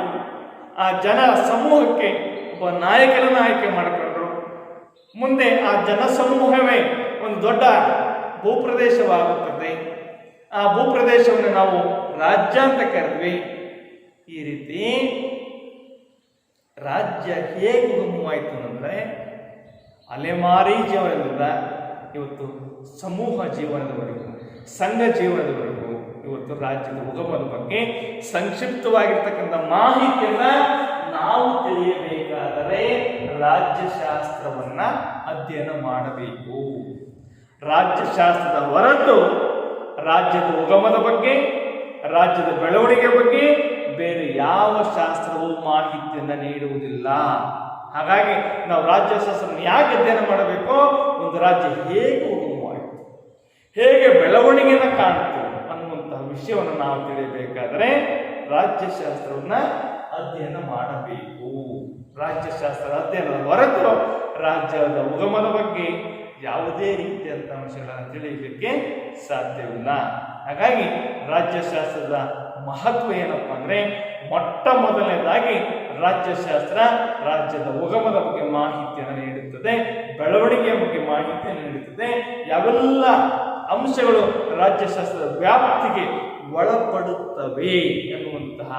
ಆ ಜನ ಸಮೂಹಕ್ಕೆ ಒಬ್ಬ ನಾಯಕರನ್ನು ಆಯ್ಕೆ ಮಾಡಿಕೊಂಡ್ರು. ಮುಂದೆ ಆ ಜನ ಸಮೂಹವೇ ಒಂದು ದೊಡ್ಡ ಭೂಪ್ರದೇಶವಾಗುತ್ತದೆ. ಆ ಭೂಪ್ರದೇಶವನ್ನು ನಾವು ರಾಜ್ಯ ಅಂತ ಕರೆದ್ವಿ. ಈ ರೀತಿ ರಾಜ್ಯ ಹೇಗೆ ಉಗಮವಾಯಿತು ಅಂದರೆ ಅಲೆಮಾರಿ ಜೀವನದಿಂದ ಇವತ್ತು ಸಮೂಹ ಜೀವನದವರೆಗೂ, ಸಂಘ ಜೀವನದವರೆಗೂ ಇವತ್ತು ರಾಜ್ಯದ ಉಗಮದ ಬಗ್ಗೆ ಸಂಕ್ಷಿಪ್ತವಾಗಿರ್ತಕ್ಕಂಥ ಮಾಹಿತಿಯನ್ನ ನಾವು ತಿಳಿಯಬೇಕಾದರೆ ರಾಜ್ಯಶಾಸ್ತ್ರವನ್ನ ಅಧ್ಯಯನ ಮಾಡಬೇಕು. ರಾಜ್ಯಶಾಸ್ತ್ರದ ಹೊರತು ರಾಜ್ಯದ ಉಗಮದ ಬಗ್ಗೆ, ರಾಜ್ಯದ ಬೆಳವಣಿಗೆ ಬಗ್ಗೆ ಬೇರೆ ಯಾವ ಶಾಸ್ತ್ರವೂ ಮಾಹಿತಿಯನ್ನು ನೀಡುವುದಿಲ್ಲ. ಹಾಗಾಗಿ ನಾವು ರಾಜ್ಯಶಾಸ್ತ್ರ ಯಾಕೆ ಅಧ್ಯಯನ ಮಾಡಬೇಕು? ಒಂದು ರಾಜ್ಯ ಹೇಗೆ ಉಗಮವಾಯಿತು, ಹೇಗೆ ಬೆಳವಣಿಗೆಯನ್ನು ಕಾಣ್ತು ಅನ್ನುವಂತಹ ವಿಷಯವನ್ನು ನಾವು ತಿಳಿಯಬೇಕಾದರೆ ರಾಜ್ಯಶಾಸ್ತ್ರವನ್ನ ಅಧ್ಯಯನ ಮಾಡಬೇಕು. ರಾಜ್ಯಶಾಸ್ತ್ರದ ಅಧ್ಯಯನದ ಹೊರತು ರಾಜ್ಯದ ಉಗಮದ ಬಗ್ಗೆ ಯಾವುದೇ ರೀತಿಯಂಥ ಅಂಶಗಳನ್ನು ತಿಳಿಯಲಿಕ್ಕೆ ಸಾಧ್ಯವಿಲ್ಲ. ಹಾಗಾಗಿ ರಾಜ್ಯಶಾಸ್ತ್ರದ ಮಹತ್ವ ಏನಪ್ಪ ಅಂದರೆ, ಮೊಟ್ಟ ಮೊದಲನೇದಾಗಿ ರಾಜ್ಯಶಾಸ್ತ್ರ ರಾಜ್ಯದ ಉಗಮದ ಬಗ್ಗೆ ಮಾಹಿತಿಯನ್ನು ನೀಡುತ್ತದೆ, ಬೆಳವಣಿಗೆಯ ಬಗ್ಗೆ ಮಾಹಿತಿಯನ್ನು ನೀಡುತ್ತದೆ. ಯಾವೆಲ್ಲ ಅಂಶಗಳು ರಾಜ್ಯಶಾಸ್ತ್ರದ ವ್ಯಾಪ್ತಿಗೆ ಒಳಪಡುತ್ತವೆ ಎನ್ನುವಂತಹ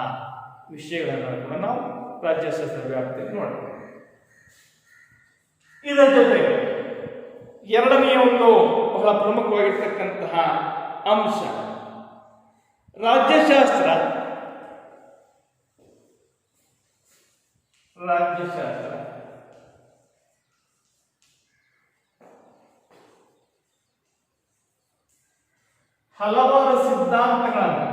ವಿಷಯಗಳನ್ನು ಕೂಡ ನಾವು ರಾಜ್ಯಶಾಸ್ತ್ರದ ವ್ಯಾಪ್ತಿಯಲ್ಲಿ ನೋಡ್ತೇವೆ. ಇದರ ಜೊತೆ ಎರಡನೆಯ ಒಂದು ಬಹಳ ಪ್ರಮುಖವಾಗಿರ್ತಕ್ಕಂತಹ ಅಂಶ, ರಾಜ್ಯಶಾಸ್ತ್ರ ಹಲವಾರು ಸಿದ್ಧಾಂತಗಳನ್ನು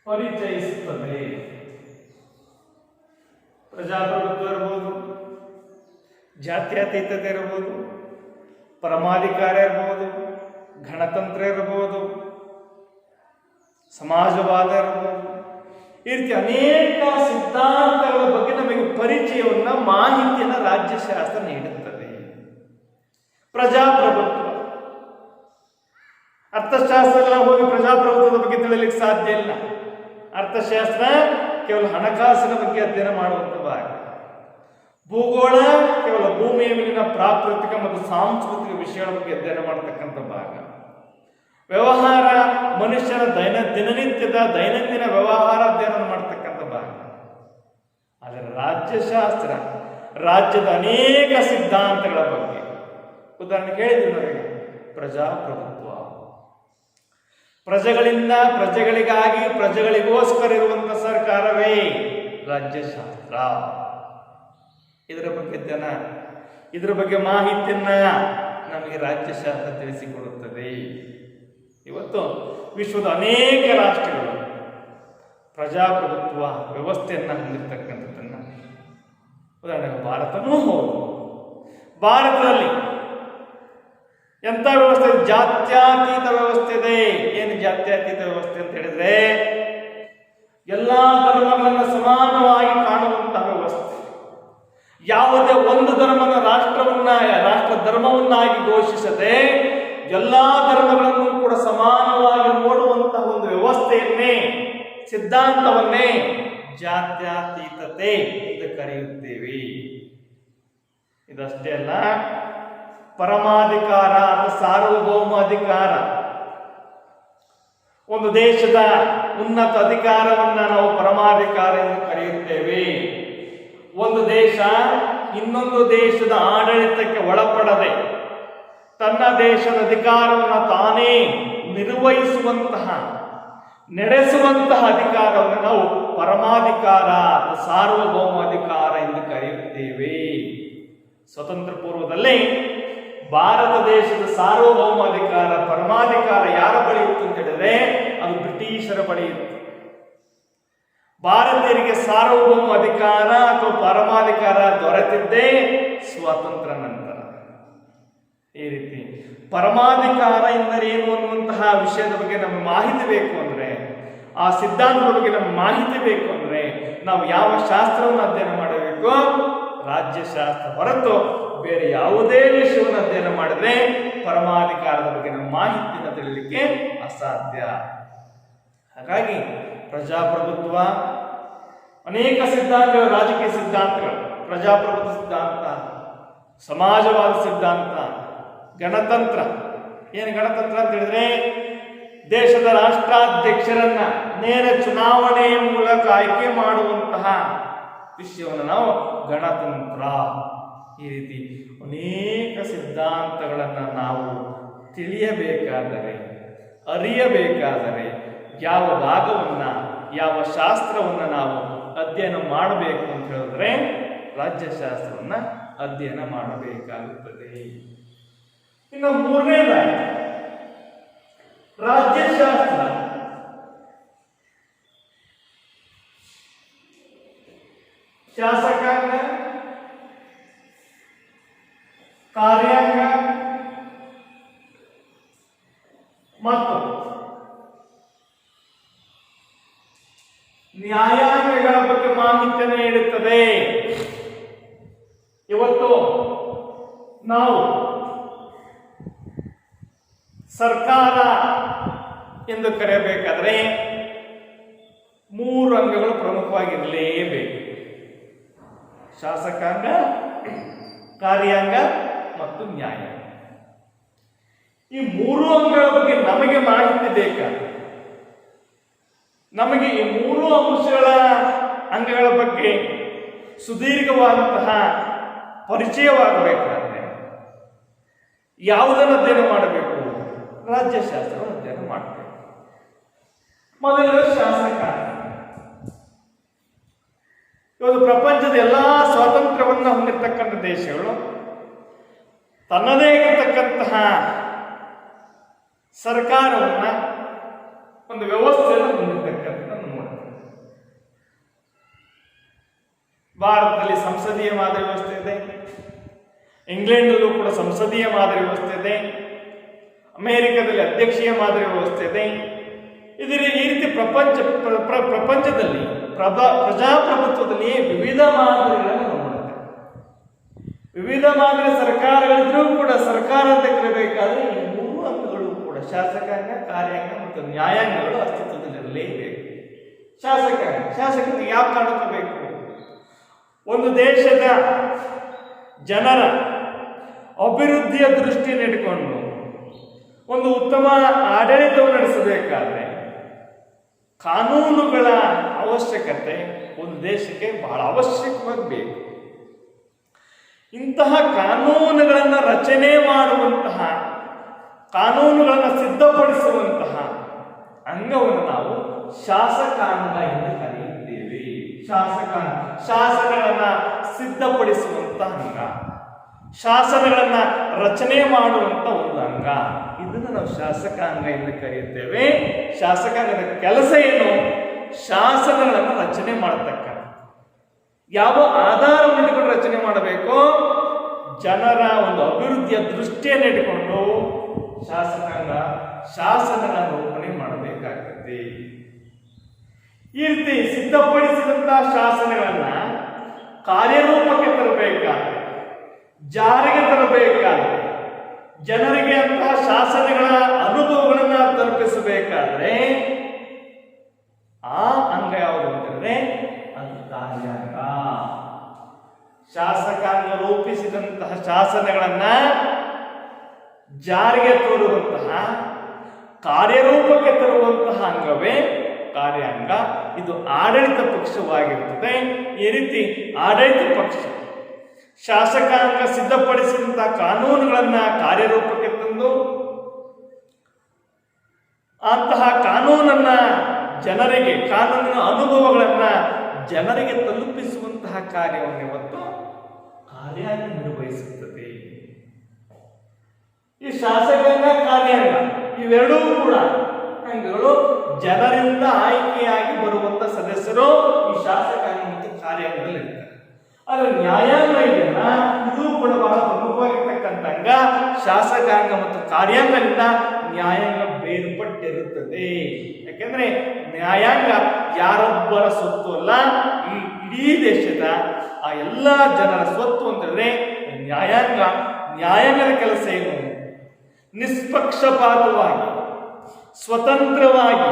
ಪರಿಚಯಿಸುತ್ತದೆ. ಪ್ರಜಾಪ್ರಭುತ್ವ ಇರಬಹುದು, ಜಾತ್ಯತೀತತೆ ಇರಬಹುದು, ಪರಮಾಧಿಕಾರ ಇರಬಹುದು, ಗಣತಂತ್ರ ಇರಬಹುದು, ಸಮಾಜವಾದ ಇರಬಹುದು. ಈ ರೀತಿ ಅನೇಕ ಸಿದ್ಧಾಂತಗಳ ಬಗ್ಗೆ ನಮಗೆ ಪರಿಚಯವನ್ನ, ಮಾಹಿತಿಯನ್ನು ರಾಜ್ಯಶಾಸ್ತ್ರ ನೀಡುತ್ತದೆ. ಪ್ರಜಾಪ್ರಭುತ್ವ, ಅರ್ಥಶಾಸ್ತ್ರ ಹೋಗಿ ಪ್ರಜಾಪ್ರಭುತ್ವದ ಬಗ್ಗೆ ತಿಳಿಯಲಿಕ್ಕೆ ಸಾಧ್ಯ ಇಲ್ಲ. ಅರ್ಥಶಾಸ್ತ್ರ ಕೇವಲ ಹಣಕಾಸಿನ ಬಗ್ಗೆ ಅಧ್ಯಯನ ಮಾಡುವಂಥ ಭಾಗ. ಭೂಗೋಳ ಕೇವಲ ಭೂಮಿಯ ಮೇಲಿನ ಪ್ರಾಕೃತಿಕ ಮತ್ತು ಸಾಂಸ್ಕೃತಿಕ ವಿಷಯಗಳ ಬಗ್ಗೆ ಅಧ್ಯಯನ ಮಾಡತಕ್ಕಂಥ ಭಾಗ. ವ್ಯವಹಾರ ಮನುಷ್ಯನ ದಿನನಿತ್ಯದ ದೈನಂದಿನ ವ್ಯವಹಾರ ಅಧ್ಯಯನ ಮಾಡತಕ್ಕಂಥ ಭಾಗ. ಆದರೆ ರಾಜ್ಯಶಾಸ್ತ್ರ ರಾಜ್ಯದ ಅನೇಕ ಸಿದ್ಧಾಂತಗಳ ಬಗ್ಗೆ. ಉದಾಹರಣೆಗೆ ಹೇಳಿದ್ವಿ ನನಗೆ ಪ್ರಜಾಪ್ರಭುತ್ವ, ಪ್ರಜೆಗಳಿಂದ ಪ್ರಜೆಗಳಿಗಾಗಿ ಪ್ರಜೆಗಳಿಗೋಸ್ಕರ ಇರುವಂತ ಸರ್ಕಾರವೇ ರಾಜ್ಯಶಾಸ್ತ್ರ. ಇದರ ಬಗ್ಗೆ ಮಾಹಿತಿಯನ್ನ ನಮಗೆ ರಾಜ್ಯಶಾಸ್ತ್ರ ತಿಳಿಸಿಕೊಡುತ್ತದೆ. ಇವತ್ತು ವಿಶ್ವದ ಅನೇಕ ರಾಷ್ಟ್ರಗಳು ಪ್ರಜಾಪ್ರಭುತ್ವ ವ್ಯವಸ್ಥೆಯನ್ನ ಹೊಂದಿರತಕ್ಕಂಥದ್ದನ್ನ, ಉದಾಹರಣೆಗೆ ಭಾರತನೂ ಹೌದು. ಭಾರತದಲ್ಲಿ ಎಂಥ ವ್ಯವಸ್ಥೆ? ಜಾತ್ಯತೀತ ವ್ಯವಸ್ಥೆ ಇದೆ. ಏನು ಜಾತ್ಯತೀತ ವ್ಯವಸ್ಥೆ ಅಂತ ಹೇಳಿದ್ರೆ, ಎಲ್ಲಾ ಧರ್ಮಗಳನ್ನು ಸಮಾನವಾಗಿ ಕಾಣುವಂತಹ ವ್ಯವಸ್ಥೆ. ಯಾವುದೇ ಒಂದು ಧರ್ಮದ ರಾಷ್ಟ್ರ ಧರ್ಮವನ್ನಾಗಿ ಘೋಷಿಸದೆ ಎಲ್ಲಾ ಧರ್ಮಗಳನ್ನು ಕೂಡ ಸಮಾನವಾಗಿ ನೋಡುವಂತಹ ಒಂದು ವ್ಯವಸ್ಥೆಯನ್ನೇ, ಸಿದ್ಧಾಂತವನ್ನೇ ಜಾತ್ಯತೀತತೆ ಎಂದು ಕರೆಯುತ್ತೇವೆ. ಇದಷ್ಟೇ ಅಲ್ಲ, ಪರಮಾಧಿಕಾರ ಅಥವಾ ಸಾರ್ವಭೌಮ ಅಧಿಕಾರ, ಒಂದು ದೇಶದ ಉನ್ನತ ಅಧಿಕಾರವನ್ನ ನಾವು ಪರಮಾಧಿಕಾರ ಎಂದು ಕರೆಯುತ್ತೇವೆ. ಒಂದು ದೇಶ ಇನ್ನೊಂದು ದೇಶದ ಆಡಳಿತಕ್ಕೆ ಒಳಪಡದೆ ತನ್ನ ದೇಶದ ಅಧಿಕಾರವನ್ನು ತಾನೇ ನಿರ್ವಹಿಸುವಂತಹ, ನಡೆಸುವಂತಹ ಅಧಿಕಾರವನ್ನು ನಾವು ಪರಮಾಧಿಕಾರ ಅಥವಾ ಸಾರ್ವಭೌಮ ಅಧಿಕಾರ ಎಂದು ಕರೆಯುತ್ತೇವೆ. ಸ್ವತಂತ್ರ ಪೂರ್ವದಲ್ಲಿ ಭಾರತ ದೇಶದ ಸಾರ್ವಭೌಮ ಅಧಿಕಾರ, ಪರಮಾಧಿಕಾರ ಯಾರ ಬಳಿ ಇತ್ತು ಅಂತ ಹೇಳಿದ್ರೆ ಅದು ಬ್ರಿಟಿಷರ ಬಳಿ ಇತ್ತು. ಭಾರತೀಯರಿಗೆ ಸಾರ್ವಭೌಮ ಅಧಿಕಾರ ಅಥವಾ ಪರಮಾಧಿಕಾರ ದೊರೆತಿದ್ದೇ ಸ್ವಾತಂತ್ರ್ಯ ನಂತರ. ಈ ರೀತಿ ಪರಮಾಧಿಕಾರ ಎಂದರೇನು ಅನ್ನುವಂತಹ ವಿಷಯದ ಬಗ್ಗೆ ನಮಗೆ ಮಾಹಿತಿ ಬೇಕು ಅಂದ್ರೆ, ಆ ಸಿದ್ಧಾಂತದ ಬಗ್ಗೆ ನಮಗೆ ಮಾಹಿತಿ ಬೇಕು ಅಂದ್ರೆ ನಾವು ಯಾವ ಶಾಸ್ತ್ರವನ್ನು ಅಧ್ಯಯನ ಮಾಡಬೇಕು? ರಾಜ್ಯಶಾಸ್ತ್ರ ಹೊರತು ಬೇರೆ ಯಾವುದೇ ವಿಷಯವನ್ನು ಅಧ್ಯಯನ ಮಾಡಿದ್ರೆ ಪರಮಾಧಿಕಾರದ ಬಗ್ಗೆ ನಮ್ಮ ಮಾಹಿತಿಯನ್ನು ತಿಳಿಯಲಿಕ್ಕೆ ಅಸಾಧ್ಯ. ಹಾಗಾಗಿ ಪ್ರಜಾಪ್ರಭುತ್ವ, ಅನೇಕ ಸಿದ್ಧಾಂತಗಳು, ರಾಜಕೀಯ ಸಿದ್ಧಾಂತಗಳು, ಪ್ರಜಾಪ್ರಭುತ್ವ ಸಿದ್ಧಾಂತ, ಸಮಾಜವಾದ ಸಿದ್ಧಾಂತ, ಗಣತಂತ್ರ. ಏನು ಗಣತಂತ್ರ ಅಂತ ಹೇಳಿದ್ರೆ, ದೇಶದ ರಾಷ್ಟ್ರಾಧ್ಯಕ್ಷರನ್ನ ನೇರ ಚುನಾವಣೆಯ ಮೂಲಕ ಆಯ್ಕೆ ಮಾಡುವಂತಹ ವಿಷಯವನ್ನು ನಾವು ಗಣತಂತ್ರ. ಈ ರೀತಿ ಅನೇಕ ಸಿದ್ಧಾಂತಗಳನ್ನು ನಾವು ತಿಳಿಯಬೇಕಾದರೆ, ಅರಿಯಬೇಕಾದರೆ ಯಾವ ಭಾಗವನ್ನ, ಯಾವ ಶಾಸ್ತ್ರವನ್ನ ನಾವು ಅಧ್ಯಯನ ಮಾಡಬೇಕು ಅಂತ ಹೇಳಿದ್ರೆ ರಾಜ್ಯಶಾಸ್ತ್ರವನ್ನ ಅಧ್ಯಯನ ಮಾಡಬೇಕಾಗುತ್ತದೆ. ಇನ್ನು ಮೂರನೇದಾಗಿ ರಾಜ್ಯಶಾಸ್ತ್ರ ಶಾಸಕಾಂಗ, ಕಾರ್ಯಾಂಗ ಮತ್ತು ನ್ಯಾಯಾಂಗಗಳ ಬಗ್ಗೆ ಮಾಹಿತಿಯನ್ನು ನೀಡುತ್ತದೆ. ಇವತ್ತು ನಾವು ಸರ್ಕಾರ ಎಂದು ಕರೆಯಬೇಕಾದ್ರೆ ಮೂರು ಅಂಗಗಳು ಪ್ರಮುಖವಾಗಿರಲೇಬೇಕು: ಶಾಸಕಾಂಗ, ಕಾರ್ಯಾಂಗ ಮತ್ತು ನ್ಯಾಯಾಂಗ. ಈ ಮೂರು ಅಂಗಗಳ ಬಗ್ಗೆ ನಮಗೆ ಮಾಹಿತಿ ಬೇಕಾದ್ರೆ, ನಮಗೆ ಈ ಮೂರು ಅಂಗಗಳ ಬಗ್ಗೆ ಸುದೀರ್ಘವಾದಂತಹ ಪರಿಚಯವಾಗಬೇಕಾದ್ರೆ ಯಾವುದನ್ನು ಅಧ್ಯಯನ ಮಾಡಬೇಕು? ರಾಜ್ಯಶಾಸ್ತ್ರವನ್ನು ಅಧ್ಯಯನ ಮಾಡಬೇಕು. ಮೊದಲು ಶಾಸಕಾಂಗ. ಇವತ್ತು ಪ್ರಪಂಚದ ಎಲ್ಲಾ ಸ್ವಾತಂತ್ರ್ಯವನ್ನು ಹೊಂದಿರತಕ್ಕಂಥ ದೇಶಗಳು ತನ್ನದೇ ಇರತಕ್ಕಂತಹ ಸರ್ಕಾರವನ್ನ, ಒಂದು ವ್ಯವಸ್ಥೆಯನ್ನು ಹೊಂದಿರತಕ್ಕಂಥದ್ದನ್ನು ನೋಡ್ತಾರೆ. ಭಾರತದಲ್ಲಿ ಸಂಸದೀಯ ಮಾದರಿ ವ್ಯವಸ್ಥೆ ಇದೆ, ಇಂಗ್ಲೆಂಡಲ್ಲೂ ಕೂಡ ಸಂಸದೀಯ ಮಾದರಿ ವ್ಯವಸ್ಥೆ ಇದೆ, ಅಮೆರಿಕದಲ್ಲಿ ಅಧ್ಯಕ್ಷೀಯ ಮಾದರಿ ವ್ಯವಸ್ಥೆ ಇದೆ. ಈ ರೀತಿ ಪ್ರಪಂಚದಲ್ಲಿ ಪ್ರಜಾಪ್ರಭುತ್ವದಲ್ಲಿ ವಿವಿಧ ಮಾದರಿಗಳನ್ನು ನೋಡುತ್ತೆ. ವಿವಿಧ ಮಾದರಿ ಸರ್ಕಾರಗಳಿದ್ರೂ ಕೂಡ ಸರ್ಕಾರ ಅಂತ ಕರೆಯಬೇಕಾದ್ರೆ ಈ ಮೂರು ಅಂಗಗಳು ಕೂಡ ಶಾಸಕಾಂಗ, ಕಾರ್ಯಾಂಗ ಮತ್ತು ನ್ಯಾಯಾಂಗಗಳು ಅಸ್ತಿತ್ವದಲ್ಲಿರಲೇಬೇಕು. ಶಾಸಕರಿಗೆ ಯಾವ ಕಾರಣಕ್ಕೆ ಬೇಕು? ಒಂದು ದೇಶದ ಜನರ ಅಭಿವೃದ್ಧಿಯ ದೃಷ್ಟಿಯನ್ನು ಇಟ್ಕೊಂಡು ಒಂದು ಉತ್ತಮ ಆಡಳಿತವನ್ನು ನಡೆಸಬೇಕಾದ್ರೆ ಕಾನೂನುಗಳ ಅವಶ್ಯಕತೆ ಒಂದು ದೇಶಕ್ಕೆ ಬಹಳ ಅವಶ್ಯಕವಾಗಿ ಬೇಕು. ಇಂತಹ ಕಾನೂನುಗಳನ್ನು ರಚನೆ ಮಾಡುವಂತಹ, ಕಾನೂನುಗಳನ್ನು ಸಿದ್ಧಪಡಿಸುವಂತಹ ಅಂಗವನ್ನು ನಾವು ಶಾಸಕಾಂಗ ಎಂದು ಕರೆಯುತ್ತೇವೆ. ಶಾಸನಗಳನ್ನ ಸಿದ್ಧಪಡಿಸುವಂತಹ ಅಂಗ, ಶಾಸನಗಳನ್ನ ರಚನೆ ಮಾಡುವಂತ ಒಂದು ಅಂಗ, ಇದನ್ನು ನಾವು ಶಾಸಕಾಂಗ ಎಂದು ಕರೆಯುತ್ತೇವೆ. ಶಾಸಕಾಂಗದ ಕೆಲಸ ಏನು? ಶಾಸನಗಳನ್ನು ರಚನೆ ಮಾಡತಕ್ಕ, ಯಾವ ಆಧಾರವನ್ನು ಇಟ್ಟುಕೊಂಡು ರಚನೆ ಮಾಡಬೇಕು? ಜನರ ಒಂದು ಅಭಿವೃದ್ಧಿಯ ದೃಷ್ಟಿಯನ್ನು ಇಟ್ಟುಕೊಂಡು ಶಾಸಕಾಂಗ ಶಾಸನಗಳ ರೂಪಣೆ ಮಾಡಬೇಕಾಗ್ತದೆ. ಈ ರೀತಿ ಸಿದ್ಧಪಡಿಸಿದಂತಹ ಶಾಸನಗಳನ್ನ ಕಾರ್ಯರೂಪಕ್ಕೆ ತರಬೇಕಾದ್ರೆ, ಜಾರಿಗೆ ತರಬೇಕಾದ್ರೆ, ಜನರಿಗೆ ಅಂತಹ ಶಾಸನಗಳ ಅನುಭವಗಳನ್ನ ತಲುಪಿಸಬೇಕಾದ್ರೆ ಆ ಅಂಗ ಯಾವುದು ಅಂತಂದ್ರೆ ಅದು ಕಾರ್ಯಾಂಗ. ಶಾಸಕಾಂಗ ರೂಪಿಸಿದಂತಹ ಶಾಸನಗಳನ್ನ ಜಾರಿಗೆ ತೋರುವಂತಹ, ಕಾರ್ಯರೂಪಕ್ಕೆ ತರುವಂತಹ ಅಂಗವೇ ಕಾರ್ಯಾಂಗ. ಇದು ಆಡಳಿತ ಪಕ್ಷವಾಗಿರುತ್ತದೆ. ಈ ರೀತಿ ಆಡಳಿತ ಪಕ್ಷ ಶಾಸಕಾಂಗ ಸಿದ್ಧಪಡಿಸಿದಂತಹ ಕಾನೂನುಗಳನ್ನ ಕಾರ್ಯರೂಪಕ್ಕೆ ತಂದು ಅಂತಹ ಕಾನೂನನ್ನ ಜನರಿಗೆ, ಕಾನೂನಿನ ಅನುಭವಗಳನ್ನ ಜನರಿಗೆ ತಲುಪಿಸುವಂತಹ ಕಾರ್ಯವನ್ನು ಇವತ್ತು ಕಾರ್ಯಾಂಗ ನಿರ್ವಹಿಸುತ್ತದೆ. ಈ ಶಾಸಕಾಂಗ, ಕಾರ್ಯಾಂಗ ಇವೆರಡೂ ಕೂಡ ಅಂಗಗಳು ಜನರಿಂದ ಆಯ್ಕೆಯಾಗಿ ಬರುವಂತ ಸದಸ್ಯರು ಈ ಶಾಸಕಾಂಗ ಮತ್ತು ಕಾರ್ಯಾಂಗದಲ್ಲಿ ಇರ್ತಾರೆ. ಆದರೆ ನ್ಯಾಯಾಂಗ ಇದೆಯಲ್ಲ, ಇದು ಕೂಡ ಬಹಳ ಪ್ರಮುಖವಾಗಿರ್ತಕ್ಕಂಥ ಅಂಗ. ಶಾಸಕಾಂಗ ಮತ್ತು ಕಾರ್ಯಾಂಗದಿಂದ ನ್ಯಾಯಾಂಗ ಬೇರ್ಪಟ್ಟಿರುತ್ತದೆ. ಯಾಕೆಂದ್ರೆ ನ್ಯಾಯಾಂಗ ಯಾರೊಬ್ಬರ ಸ್ವತ್ತು ಅಲ್ಲ, ಈ ಇಡೀ ದೇಶದ ಆ ಎಲ್ಲ ಜನರ ಸ್ವತ್ತು ಅಂತಂದ್ರೆ ನ್ಯಾಯಾಂಗದ ಕೆಲಸ ಏನು? ನಿಷ್ಪಕ್ಷಪಾತವಾಗಿ, ಸ್ವತಂತ್ರವಾಗಿ,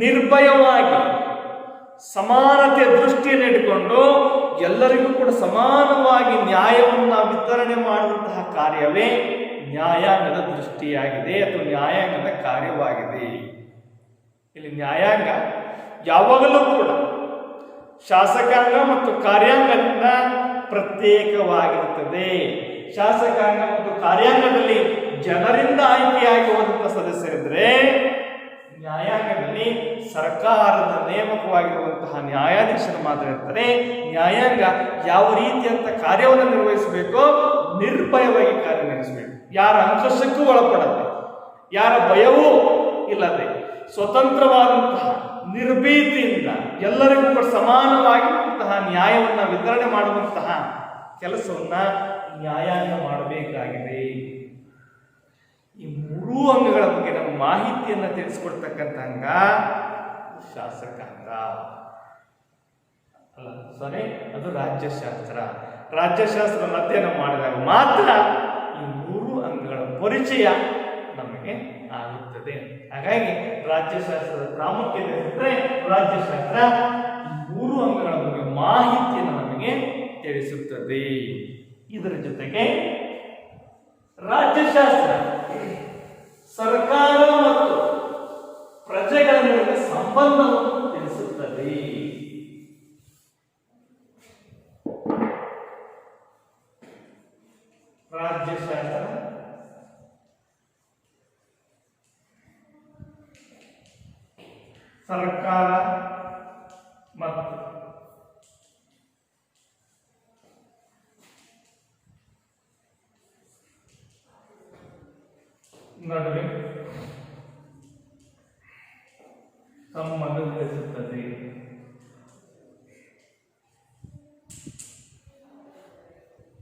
ನಿರ್ಭಯವಾಗಿ, ಸಮಾನತೆಯ ದೃಷ್ಟಿಯನ್ನು ಇಟ್ಟುಕೊಂಡು ಎಲ್ಲರಿಗೂ ಕೂಡ ಸಮಾನವಾಗಿ ನ್ಯಾಯವನ್ನು ವಿತರಣೆ ಮಾಡುವಂತಹ ಕಾರ್ಯವೇ ನ್ಯಾಯಾಂಗದ ದೃಷ್ಟಿಯಾಗಿದೆ ಅಥವಾ ನ್ಯಾಯಾಂಗದ ಕಾರ್ಯವಾಗಿದೆ. ಇಲ್ಲಿ ನ್ಯಾಯಾಂಗ ಯಾವಾಗಲೂ ಕೂಡ ಶಾಸಕಾಂಗ ಮತ್ತು ಕಾರ್ಯಾಂಗದಿಂದ ಪ್ರತ್ಯೇಕವಾಗಿರುತ್ತದೆ. ಶಾಸಕಾಂಗ ಮತ್ತು ಕಾರ್ಯಾಂಗದಲ್ಲಿ ಜನರಿಂದ ಆಯ್ಕೆಯಾಗಿ ಹೋದಂತಹ ಸದಸ್ಯರಿದ್ರೆ, ನ್ಯಾಯಾಂಗದಲ್ಲಿ ಸರ್ಕಾರದ ನೇಮಕವಾಗಿರುವಂತಹ ನ್ಯಾಯಾಧೀಶರು ಮಾತ್ರ ಇರ್ತಾರೆ. ನ್ಯಾಯಾಂಗ ಯಾವ ರೀತಿಯಂತ ಕಾರ್ಯವನ್ನು ನಿರ್ವಹಿಸಬೇಕೋ ನಿರ್ಭಯವಾಗಿ ಕಾರ್ಯನಿರ್ವಹಿಸಬೇಕು. ಯಾರ ಅಂಕುಶಕ್ಕೂ ಒಳಪಡದೆ, ಯಾರ ಭಯವೂ ಇಲ್ಲದೆ, ಸ್ವತಂತ್ರವಾದಂತಹ ನಿರ್ಭೀತಿಯಿಂದ ಎಲ್ಲರಿಗೂ ಕೂಡ ಸಮಾನವಾಗಿರುವಂತಹ ನ್ಯಾಯವನ್ನು ವಿತರಣೆ ಮಾಡುವಂತಹ ಕೆಲಸವನ್ನ ನ್ಯಾಯಾಂಗ ಮಾಡಬೇಕಾಗಿದೆ. ಈ ಮೂರೂ ಅಂಗಗಳ ಬಗ್ಗೆ ನಮ್ಮ ಮಾಹಿತಿಯನ್ನು ತಿಳಿಸಿಕೊಡ್ತಕ್ಕಂಥ ಅಂಗ ಶಾಸಕಾಂಗ ಅಲ್ಲ, ಅದು ರಾಜ್ಯಶಾಸ್ತ್ರ. ರಾಜ್ಯಶಾಸ್ತ್ರವನ್ನು ಅಧ್ಯಯನ ಮಾಡಿದಾಗ ಮಾತ್ರ ಈ ಮೂರು ಅಂಗಗಳ ಪರಿಚಯ ನಮಗೆ ಆಗುತ್ತದೆ. ಹಾಗಾಗಿ ರಾಜ್ಯಶಾಸ್ತ್ರದ ಪ್ರಾಮುಖ್ಯತೆ ಅಂದರೆ ರಾಜ್ಯಶಾಸ್ತ್ರ ಈ ಮೂರು ಅಂಗಗಳ ಬಗ್ಗೆ ಮಾಹಿತಿಯನ್ನು ನಮಗೆ ತಿಳಿಸುತ್ತದೆ. ಇದರ ಜೊತೆಗೆ ರಾಜ್ಯಶಾಸ್ತ್ರ ಸರ್ಕಾರ ಮತ್ತು ಪ್ರಜೆಗಳ ನಡುವೆ ಸಂಬಂಧವನ್ನು ತಿಳಿಸುತ್ತದೆ. ರಾಜ್ಯಶಾಸ್ತ್ರ ಸರ್ಕಾರ ಮತ್ತು ನಡುವೆ ಸಂಬಂಧ ತಿಳಿಸುತ್ತದೆ.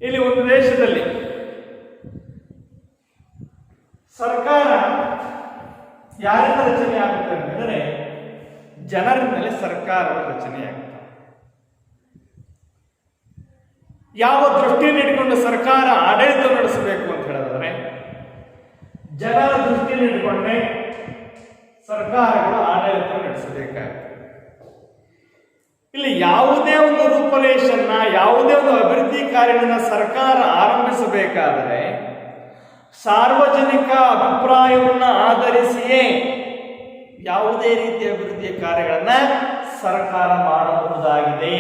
ಇಲ್ಲಿ ಒಂದು ದೇಶದಲ್ಲಿ ಸರ್ಕಾರ ಯಾರಿಂದ ರಚನೆ ಆಗುತ್ತೆ ಅಂದರೆ ಜನರಿಂದಲೇ ಸರ್ಕಾರ ರಚನೆಯಾಗುತ್ತೆ. ಯಾವ ದೃಷ್ಟಿಯನ್ನು ಇಟ್ಕೊಂಡು ಸರ್ಕಾರ ಆಡಳಿತ ನಡೆಸಬೇಕು ಅಂತ ಹೇಳಿದ್ರೆ ಜನರ ದೃಷ್ಟಿಯನ್ನು ಇಟ್ಕೊಂಡೆ ಸರ್ಕಾರಗಳು ಆಡಳಿತ ನಡೆಸಬೇಕಾಗುತ್ತೆ. ಯಾವುದೇ ಒಂದು ರೂಪರೇಷನ್ನ, ಯಾವುದೇ ಒಂದು ಅಭಿವೃದ್ಧಿ ಕಾರ್ಯವನ್ನು ಸರ್ಕಾರ ಆರಂಭಿಸಬೇಕಾದರೆ ಸಾರ್ವಜನಿಕ ಅಭಿಪ್ರಾಯವನ್ನು ಆಧರಿಸಿಯೇ ಯಾವುದೇ ರೀತಿಯ ಅಭಿವೃದ್ಧಿಯ ಕಾರ್ಯಗಳನ್ನು ಸರ್ಕಾರ ಮಾಡಬಹುದಾಗಿದೆ.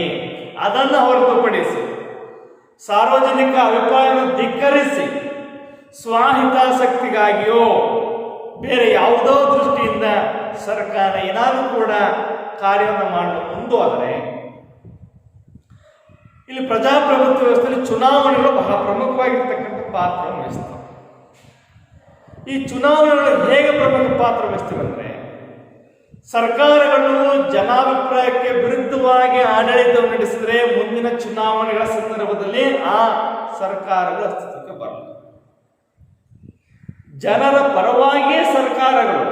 ಅದನ್ನು ಹೊರತುಪಡಿಸಿ ಸಾರ್ವಜನಿಕ ಅಭಿಪ್ರಾಯವನ್ನು ಧಿಕ್ಕರಿಸಿ ಸ್ವಹಿತಾಸಕ್ತಿಗಾಗಿಯೋ ಬೇರೆ ಯಾವುದೋ ದೃಷ್ಟಿಯಿಂದ ಸರ್ಕಾರ ಏನಾದರೂ ಕೂಡ ಕಾರ್ಯವನ್ನು ಮಾಡಲು ಮುಂದುವರೆದರೆ, ಇಲ್ಲಿ ಪ್ರಜಾಪ್ರಭುತ್ವ ವ್ಯವಸ್ಥೆಯಲ್ಲಿ ಚುನಾವಣೆಗಳು ಬಹಳ ಪ್ರಮುಖವಾಗಿರ್ತಕ್ಕಂಥ ಪಾತ್ರ ವಹಿಸ್ತವೆ. ಈ ಚುನಾವಣೆಗಳು ಹೇಗೆ ಪ್ರಮುಖ ಪಾತ್ರ ವಹಿಸ್ತವೆ ಅಂದರೆ, ಸರ್ಕಾರಗಳು ಜನಾಭಿಪ್ರಾಯಕ್ಕೆ ವಿರುದ್ಧವಾಗಿ ಆಡಳಿತವನ್ನು ನಡೆಸಿದರೆ ಮುಂದಿನ ಚುನಾವಣೆಗಳ ಸಂದರ್ಭದಲ್ಲಿ ಆ ಸರ್ಕಾರಗಳು ಅಸ್ತಿತ್ವಕ್ಕೆ ಬರಲ್ಲ. ಜನರ ಪರವಾಗಿಯೇ ಸರ್ಕಾರಗಳು,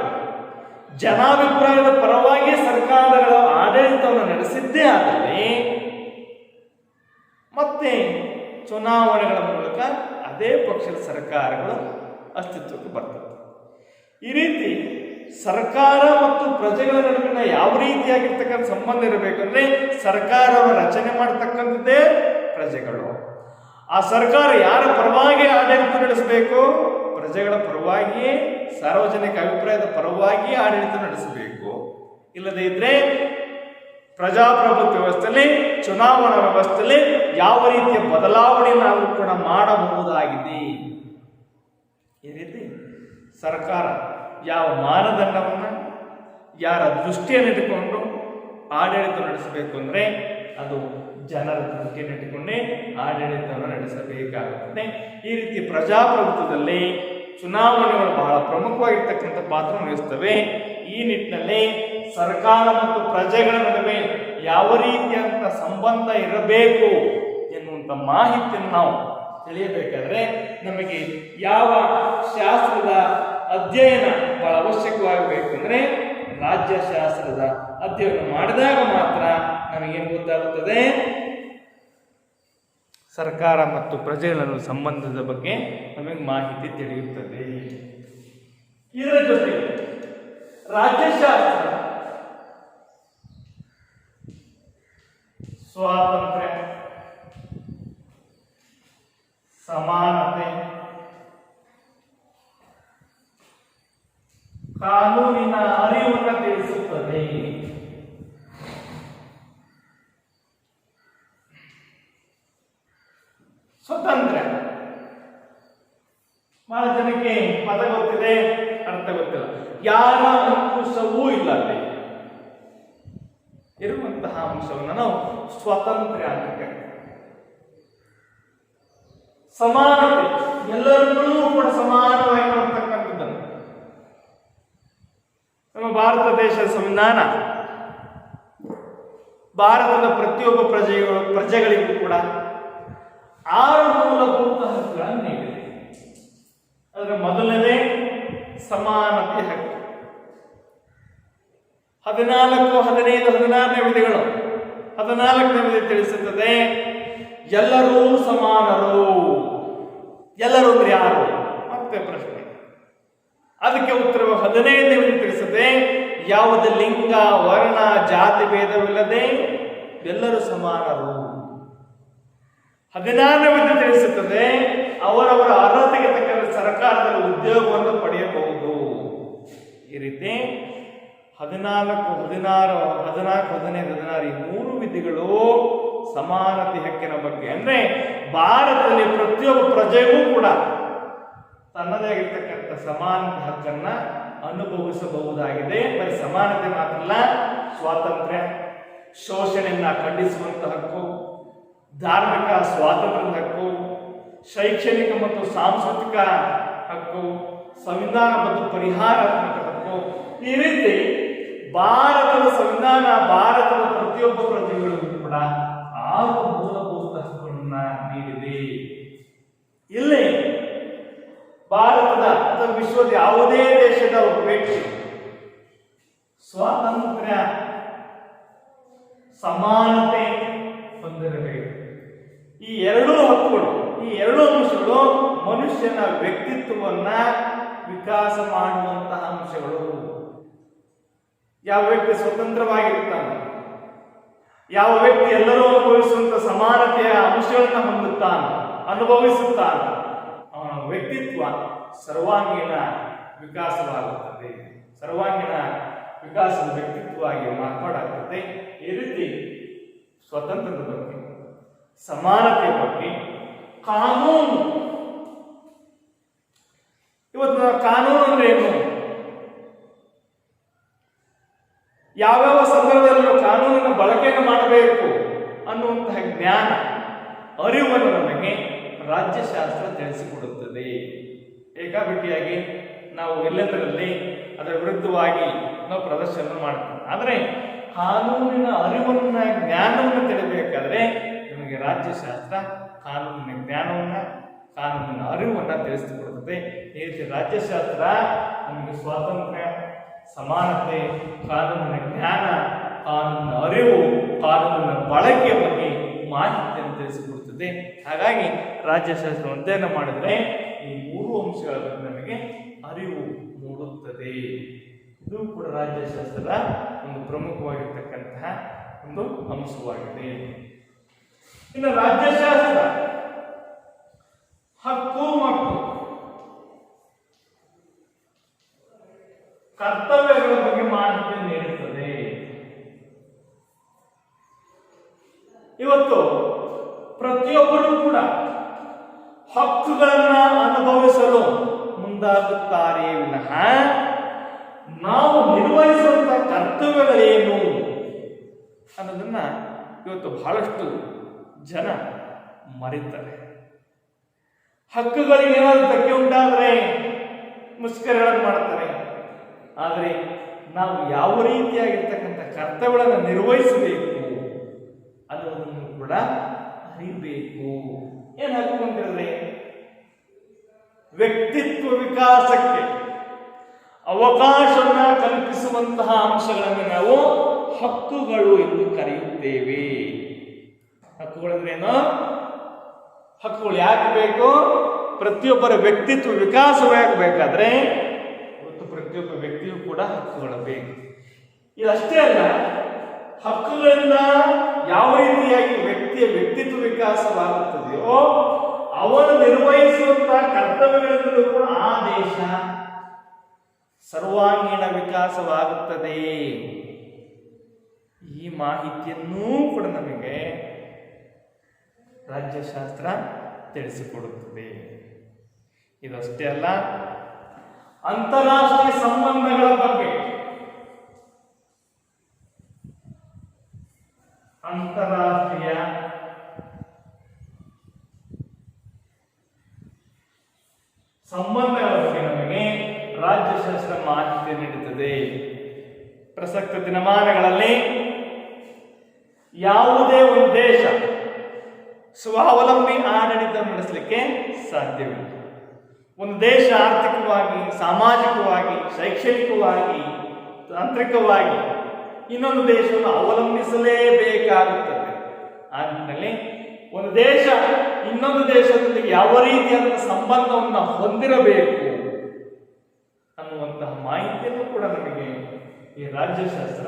ಜನಾಭಿಪ್ರಾಯದ ಪರವಾಗಿಯೇ ಸರ್ಕಾರಗಳ ಆಡಳಿತವನ್ನು ನಡೆಸಿದ್ದೇ ಆದಲ್ಲಿ ಮತ್ತೆ ಚುನಾವಣೆಗಳ ಮೂಲಕ ಅದೇ ಪಕ್ಷದ ಸರ್ಕಾರಗಳು ಅಸ್ತಿತ್ವಕ್ಕೆ ಬರ್ತವೆ. ಈ ರೀತಿ ಸರ್ಕಾರ ಮತ್ತು ಪ್ರಜೆಗಳ ನಡುವಿನ ಯಾವ ರೀತಿಯಾಗಿರ್ತಕ್ಕಂಥ ಸಂಬಂಧ ಇರಬೇಕಂದ್ರೆ, ಸರ್ಕಾರವನ್ನು ರಚನೆ ಮಾಡತಕ್ಕಂಥದ್ದೇ ಪ್ರಜೆಗಳು. ಆ ಸರ್ಕಾರ ಯಾರ ಪರವಾಗಿ ಆಡಳಿತ ನಡೆಸಬೇಕು? ಪ್ರಜೆಗಳ ಪರವಾಗಿಯೇ, ಸಾರ್ವಜನಿಕ ಅಭಿಪ್ರಾಯದ ಪರವಾಗಿಯೇ ಆಡಳಿತ ನಡೆಸಬೇಕು. ಇಲ್ಲದೇ ಇದ್ರೆ ಪ್ರಜಾಪ್ರಭುತ್ವ ವ್ಯವಸ್ಥೆಯಲ್ಲಿ, ಚುನಾವಣಾ ವ್ಯವಸ್ಥೆಯಲ್ಲಿ ಯಾವ ರೀತಿಯ ಬದಲಾವಣೆಯನ್ನು ನಾವು ಕೂಡ ಮಾಡಬಹುದಾಗಿದೆ. ಈ ರೀತಿ ಸರ್ಕಾರ ಯಾವ ಮಾನದಂಡವನ್ನು, ಯಾರ ದೃಷ್ಟಿಯನ್ನು ಇಟ್ಟುಕೊಂಡು ಆಡಳಿತ ನಡೆಸಬೇಕು ಅಂದರೆ ಅದು ಜನರ ದೃಷ್ಟಿಯನ್ನು ಇಟ್ಟುಕೊಂಡೇ ಆಡಳಿತವನ್ನು ನಡೆಸಬೇಕಾಗುತ್ತದೆ. ಈ ರೀತಿ ಪ್ರಜಾಪ್ರಭುತ್ವದಲ್ಲಿ ಚುನಾವಣೆಗಳು ಬಹಳ ಪ್ರಮುಖವಾಗಿರ್ತಕ್ಕಂಥ ಪಾತ್ರ ವಹಿಸ್ತವೆ. ಈ ನಿಟ್ಟಿನಲ್ಲಿ ಸರ್ಕಾರ ಮತ್ತು ಪ್ರಜೆಗಳ ನಡುವೆ ಯಾವ ರೀತಿಯಂತ ಸಂಬಂಧ ಇರಬೇಕು ಎನ್ನುವಂಥ ಮಾಹಿತಿಯನ್ನು ನಾವು ತಿಳಿಯಬೇಕಾದ್ರೆ ನಮಗೆ ಯಾವ ಶಾಸ್ತ್ರದ ಅಧ್ಯಯನ ಬಹಳ ಅವಶ್ಯಕವಾಗಬೇಕು ಅಂದರೆ, ರಾಜ್ಯಶಾಸ್ತ್ರದ ಅಧ್ಯಯನ ಮಾಡಿದಾಗ ಮಾತ್ರ ನಮಗೇನು ಗೊತ್ತಾಗುತ್ತದೆ, ಸರ್ಕಾರ ಮತ್ತು ಪ್ರಜೆಗಳ ಸಂಬಂಧದ ಬಗ್ಗೆ ನಮಗೆ ಮಾಹಿತಿ ತಿಳಿಯುತ್ತದೆ. ಇದರ ಜೊತೆಗೆ ರಾಜ್ಯಶಾಸ್ತ್ರ ಸ್ವಾತಂತ್ರ್ಯ, ಸಮಾನತೆ, ಕಾನೂನಿನ ಅರಿವನ್ನು ತಿಳಿಸುತ್ತದೆ. ಸ್ವತಂತ್ರ ಬಹಳ ಜನಕ್ಕೆ ಪದ ಗೊತ್ತಿದೆ, ಅರ್ಥ ಗೊತ್ತಿಲ್ಲ. ಯಾರ ಅಂಕುಶವೂ ಇಲ್ಲ ಇರುವಂತಹ ಅಂಶವನ್ನು ನಾವು ಸ್ವಾತಂತ್ರ್ಯ ಅಂತ ಕರೀತೀವಿ. ಸಮಾನತೆ, ಎಲ್ಲರನ್ನೂ ಕೂಡ ಸಮಾನವಾಗಿ ನೋಡ್ತಕ್ಕಂಥದ್ದನ್ನು ನಮ್ಮ ಭಾರತ ದೇಶದ ಸಂವಿಧಾನ ಭಾರತದ ಪ್ರತಿಯೊಬ್ಬ ಪ್ರಜೆಗಳಿಗೂ ಕೂಡ 6 ಮೂಲಭೂತ ಹಕ್ಕುಗಳನ್ನು ನೀಡಿದೆ. ಅದರ ಮೊದಲನೇ ಸಮಾನತೆ ಹಕ್ಕು. 14, 15, 16ನೇ ವಿಧಿಗಳು. 14ನೇ ವಿಧಿ ತಿಳಿಸುತ್ತದೆ ಎಲ್ಲರೂ ಸಮಾನರು. ಎಲ್ಲರೂ ಅಂದ್ರೆ ಯಾರು ಮತ್ತೆ ಪ್ರಶ್ನೆ. ಅದಕ್ಕೆ ಉತ್ತರವು 15ನೇ ವಿಧಿ ತಿಳಿಸುತ್ತದೆ ಯಾವುದೇ ಲಿಂಗ, ವರ್ಣ, ಜಾತಿ ಭೇದವಿಲ್ಲದೆ ಎಲ್ಲರೂ ಸಮಾನರು. 16ನೇ ವಿಧಿ ತಿಳಿಸುತ್ತದೆ ಅವರವರ ಅರ್ಹತೆಗೆ ತಕ್ಕಂತೆ ಸರ್ಕಾರದಲ್ಲಿ ಉದ್ಯೋಗವನ್ನು ಪಡೆಯಬಹುದು. ಈ ರೀತಿ 14, 16, 14, 15, 16 ಈ 3 ವಿಧಿಗಳು ಸಮಾನತೆ ಹಕ್ಕಿನ ಬಗ್ಗೆ. ಅಂದ್ರೆ ಭಾರತದಲ್ಲಿ ಪ್ರತಿಯೊಬ್ಬ ಪ್ರಜೆಗೂ ಕೂಡ ತನ್ನದೇ ಆಗಿರ್ತಕ್ಕಂಥ ಸಮಾನತೆ ಹಕ್ಕನ್ನ ಅನುಭವಿಸಬಹುದಾಗಿದೆ. ಬರೀ ಸಮಾನತೆ ಮಾತ್ರ ಅಲ್ಲ, ಸ್ವಾತಂತ್ರ್ಯ, ಶೋಷಣೆಯನ್ನ ಖಂಡಿಸುವಂತಹ ಹಕ್ಕು, ಧಾರ್ಮಿಕ ಸ್ವಾತಂತ್ರ್ಯದ ಹಕ್ಕು, ಶೈಕ್ಷಣಿಕ ಮತ್ತು ಸಾಂಸ್ಕೃತಿಕ ಹಕ್ಕು, ಸಂವಿಧಾನ ಮತ್ತು ಪರಿಹಾರಾತ್ಮಕ ಹಕ್ಕು. ಈ ರೀತಿ ಭಾರತದ ಸಂವಿಧಾನ ಭಾರತದ ಪ್ರತಿಯೊಬ್ಬ ಪ್ರಜೆಗಳಿಗೂ ಕೂಡ 6 ಮೂಲಭೂತ ಹಕ್ಕುಗಳನ್ನ ನೀಡಿದೆ. ಇಲ್ಲಿ ಭಾರತದ ಅಥವಾ ವಿಶ್ವದ ಯಾವುದೇ ದೇಶದ ಒಬ್ಬ ವ್ಯಕ್ತಿ ಸ್ವಾತಂತ್ರ್ಯ, ಸಮಾನತೆ ಹೊಂದಿರಬೇಕು. ಈ 2 ಹಕ್ಕುಗಳು, ಈ 2 ಅಂಶಗಳು ಮನುಷ್ಯನ ವ್ಯಕ್ತಿತ್ವವನ್ನ ವಿಕಾಸ ಮಾಡುವಂತಹ ಅಂಶಗಳು. ಯಾವ ವ್ಯಕ್ತಿ ಸ್ವತಂತ್ರವಾಗಿರ್ತಾನೆ, ಯಾವ ವ್ಯಕ್ತಿ ಎಲ್ಲರೂ ಅನುಭವಿಸುವಂತ ಸಮಾನತೆಯ ಅಂಶಗಳನ್ನು ಹೊಂದುತ್ತಾನೆ, ಅನುಭವಿಸುತ್ತಾನೆ, ಅವನ ವ್ಯಕ್ತಿತ್ವ ಸರ್ವಾಂಗೀಣ ವಿಕಾಸವಾಗುತ್ತದೆ. ಸರ್ವಾಂಗೀಣ ವಿಕಾಸದ ವ್ಯಕ್ತಿತ್ವವಾಗಿ ಮಾರ್ಪಾಡಾಗುತ್ತದೆ. ಈ ರೀತಿ ಸ್ವತಂತ್ರದ ಬಗ್ಗೆ, ಸಮಾನತೆಯ ಬಗ್ಗೆ, ಕಾನೂನು. ಇವತ್ತು ಕಾನೂನು ಅಂದ್ರೆ ಏನು? ಯಾವ್ಯಾವ ಸಂದರ್ಭದಲ್ಲೂ ಕಾನೂನಿನ ಬಳಕೆಯನ್ನು ಮಾಡಬೇಕು ಅನ್ನುವಂತಹ ಜ್ಞಾನ, ಅರಿವನ್ನು ನಮಗೆ ರಾಜ್ಯಶಾಸ್ತ್ರ ತಿಳಿಸಿಕೊಡುತ್ತದೆ. ಏಕಾಬಿಟ್ಟಿಯಾಗಿ ನಾವು ಎಲ್ಲದರಲ್ಲಿ ಅದರ ವಿರುದ್ಧವಾಗಿ ನಾವು ಪ್ರದರ್ಶನ ಮಾಡ್ತೀವಿ. ಆದರೆ ಕಾನೂನಿನ ಅರಿವನ್ನ, ಜ್ಞಾನವನ್ನು ತಿಳಿಬೇಕಾದ್ರೆ ನಮಗೆ ರಾಜ್ಯಶಾಸ್ತ್ರ ಕಾನೂನಿನ ಜ್ಞಾನವನ್ನ, ಕಾನೂನಿನ ಅರಿವನ್ನ ತಿಳಿಸಿಕೊಡುತ್ತದೆ. ಈ ರೀತಿ ರಾಜ್ಯಶಾಸ್ತ್ರ ನಮಗೆ ಸ್ವಾತಂತ್ರ್ಯ, ಸಮಾನತೆ, ಕಾನೂನಿನ ಜ್ಞಾನ, ಕಾನೂನಿನ ಅರಿವು, ಕಾನೂನಿನ ಬಳಕೆಯ ಬಗ್ಗೆ ಮಾಹಿತಿಯನ್ನು ತಿಳಿಸಿಕೊಡುತ್ತದೆ. ಹಾಗಾಗಿ ರಾಜ್ಯಶಾಸ್ತ್ರ ಅಧ್ಯಯನ ಮಾಡಿದರೆ ಈ 3 ಅಂಶಗಳ ಬಗ್ಗೆ ನಮಗೆ ಅರಿವು ಮೂಡುತ್ತದೆ. ಇದು ಕೂಡ ರಾಜ್ಯಶಾಸ್ತ್ರದ ಒಂದು ಪ್ರಮುಖವಾಗಿರ್ತಕ್ಕಂತಹ ಒಂದು ಅಂಶವಾಗಿದೆ. ಇನ್ನು ರಾಜ್ಯಶಾಸ್ತ್ರ ಹಕ್ಕು ಮತ್ತು ಕರ್ತವ್ಯಗಳ ಬಗ್ಗೆ ಮಾಹಿತಿಯನ್ನು ನೀಡುತ್ತದೆ. ಇವತ್ತು ಪ್ರತಿಯೊಬ್ಬರೂ ಕೂಡ ಹಕ್ಕುಗಳನ್ನ ಅನುಭವಿಸಲು ಮುಂದಾಗುತ್ತಾರೆ ವಿನಃ ನಾವು ನಿರ್ವಹಿಸುವಂತಹ ಕರ್ತವ್ಯಗಳೇನು ಅನ್ನೋದನ್ನ ಇವತ್ತು ಬಹಳಷ್ಟು ಜನ ಮರೀತಾರೆ. ಹಕ್ಕುಗಳಿಗೆ ಏನಾದರೂ ಧಕ್ಕೆ ಉಂಟಾದರೆ ಮುಷ್ಕರಗಳನ್ನು ಮಾಡ್ತಾರೆ. ಆದರೆ ನಾವು ಯಾವ ರೀತಿಯಾಗಿರ್ತಕ್ಕಂಥ ಕರ್ತವ್ಯಗಳನ್ನು ನಿರ್ವಹಿಸಬೇಕು ಅನ್ನೋದನ್ನು ಕೂಡ ಅರಿಬೇಕು. ಏನ್ ಹಕ್ಕು ಅಂತ ಹೇಳಿದ್ರೆ ವ್ಯಕ್ತಿತ್ವ ವಿಕಾಸಕ್ಕೆ ಅವಕಾಶವನ್ನ ಕಲ್ಪಿಸುವಂತಹ ಅಂಶಗಳನ್ನು ನಾವು ಹಕ್ಕುಗಳು ಎಂದು ಕರೆಯುತ್ತೇವೆ. ಹಕ್ಕುಗಳಂದ್ರೇನು? ಹಕ್ಕುಗಳು ಯಾಕೆ ಬೇಕು? ಪ್ರತಿಯೊಬ್ಬರ ವ್ಯಕ್ತಿತ್ವ ವಿಕಾಸವಾಗಬೇಕಾದ್ರೆ ಇವತ್ತು ಪ್ರತಿಯೊಬ್ಬ ವ್ಯಕ್ತಿಯೂ ಕೂಡ ಹಕ್ಕುಗಳು ಬೇಕು. ಇದಷ್ಟೇ ಅಲ್ಲ, ಹಕ್ಕುಗಳಿಂದ ಯಾವ ರೀತಿಯಾಗಿ ವ್ಯಕ್ತಿಯ ವ್ಯಕ್ತಿತ್ವ ವಿಕಾಸವಾಗುತ್ತದೆಯೋ ಅವನು ನಿರ್ವಹಿಸುವಂತಹ ಕರ್ತವ್ಯಗಳಿಂದಲೂ ಕೂಡ ಆ ದೇಶ ಸರ್ವಾಂಗೀಣ ವಿಕಾಸವಾಗುತ್ತದೆ. ಈ ಮಾಹಿತಿಯನ್ನೂ ಕೂಡ ನಮಗೆ ರಾಜ್ಯಶಾಸ್ತ್ರ ತಿಳಿಸಿಕೊಡುತ್ತದೆ. ಇದಷ್ಟೇ ಅಲ್ಲ, ಅಂತಾರಾಷ್ಟ್ರೀಯ ಸಂಬಂಧಗಳ ಬಗ್ಗೆ, ಅಂತಾರಾಷ್ಟ್ರೀಯ ಸಂಬಂಧಗಳ ಬಗ್ಗೆ ನಮಗೆ ರಾಜ್ಯಶಾಸ್ತ್ರ ಮಾಹಿತಿ ನೀಡುತ್ತದೆ. ಪ್ರಸಕ್ತ ದಿನಮಾನಗಳಲ್ಲಿ ಯಾವುದೇ ಒಂದು ದೇಶ ಸ್ವಾವಲಂಬಿ ಆಡಳಿತ ನಡೆಸಲಿಕ್ಕೆ ಸಾಧ್ಯವಿಲ್ಲ. ಒಂದು ದೇಶ ಆರ್ಥಿಕವಾಗಿ, ಸಾಮಾಜಿಕವಾಗಿ, ಶೈಕ್ಷಣಿಕವಾಗಿ, ತಾಂತ್ರಿಕವಾಗಿ ಇನ್ನೊಂದು ದೇಶವನ್ನು ಅವಲಂಬಿಸಲೇಬೇಕಾಗುತ್ತದೆ. ಆದ್ಮೇಲೆ ಒಂದು ದೇಶ ಇನ್ನೊಂದು ದೇಶದೊಂದಿಗೆ ಯಾವ ರೀತಿಯಾದ ಸಂಬಂಧವನ್ನು ಹೊಂದಿರಬೇಕು ಅನ್ನುವಂತಹ ಮಾಹಿತಿಯನ್ನು ಕೂಡ ನಮಗೆ ಈ ರಾಜ್ಯಶಾಸ್ತ್ರ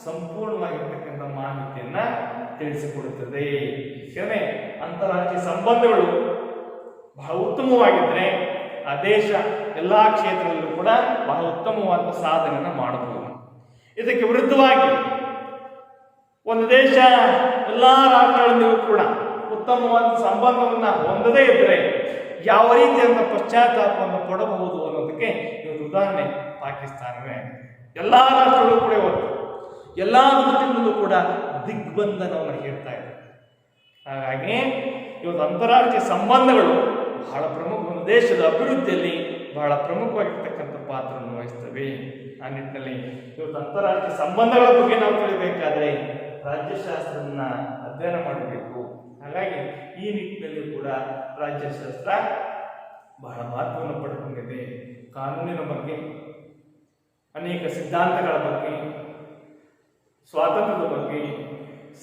ಸಂಪೂರ್ಣವಾಗಿರ್ತಕ್ಕಂಥ ಮಾಹಿತಿಯನ್ನ ತಿಳಿಸಿಕೊಡುತ್ತದೆ. ಯಾಕಂದ್ರೆ ಅಂತಾರಾಷ್ಟ್ರೀಯ ಸಂಬಂಧಗಳು ಬಹಳ ಉತ್ತಮವಾಗಿದ್ರೆ ಆ ದೇಶ ಎಲ್ಲಾ ಕ್ಷೇತ್ರದಲ್ಲೂ ಕೂಡ ಬಹಳ ಉತ್ತಮವಾದ ಸಾಧನೆಯನ್ನು ಮಾಡಬಹುದು. ಇದಕ್ಕೆ ವಿರುದ್ಧವಾಗಿ ಒಂದು ದೇಶ ಎಲ್ಲಾ ರಾಷ್ಟ್ರಗಳೊಂದಿಗೂ ಕೂಡ ಉತ್ತಮವಾದ ಸಂಬಂಧವನ್ನ ಹೊಂದದೇ ಇದ್ದರೆ ಯಾವ ರೀತಿಯಾದ ಪಶ್ಚಾತ್ತಾಪವನ್ನು ಪಡಬಹುದು ಅನ್ನೋದಕ್ಕೆ ಇವತ್ತು ಉದಾಹರಣೆ ಪಾಕಿಸ್ತಾನವೇ. ಎಲ್ಲಾ ರಾಷ್ಟ್ರಗಳು ಕೂಡ ಇವತ್ತು ಎಲ್ಲಾ ದೃಷ್ಟಿಯಿಂದಲೂ ಕೂಡ ದಿಗ್ಬಂಧನವನ್ನು ಹೇಳ್ತಾ ಇದೆ. ಹಾಗಾಗಿ ಇವತ್ತು ಅಂತಾರಾಷ್ಟ್ರೀಯ ಸಂಬಂಧಗಳು ಬಹಳ ಪ್ರಮುಖ, ಒಂದು ದೇಶದ ಅಭಿವೃದ್ಧಿಯಲ್ಲಿ ಬಹಳ ಪ್ರಮುಖವಾಗಿರ್ತಕ್ಕಂಥ ಪಾತ್ರವನ್ನು ವಹಿಸ್ತವೆ. ಆ ನಿಟ್ಟಿನಲ್ಲಿ ಇವತ್ತು ಅಂತಾರಾಷ್ಟ್ರೀಯ ಸಂಬಂಧಗಳ ಬಗ್ಗೆ ನಾವು ತಿಳಿಬೇಕಾದ್ರೆ ರಾಜ್ಯಶಾಸ್ತ್ರವನ್ನ ಅಧ್ಯಯನ ಮಾಡಬೇಕು. ಹಾಗಾಗಿ ಈ ನಿಟ್ಟಿನಲ್ಲಿ ಕೂಡ ರಾಜ್ಯಶಾಸ್ತ್ರ ಬಹಳ ಮಹತ್ವವನ್ನು ಪಡ್ಕೊಂಡಿದೆ. ಕಾನೂನಿನ ಬಗ್ಗೆ, ಅನೇಕ ಸಿದ್ಧಾಂತಗಳ ಬಗ್ಗೆ, ಸ್ವಾತಂತ್ರ್ಯದ ಬಗ್ಗೆ,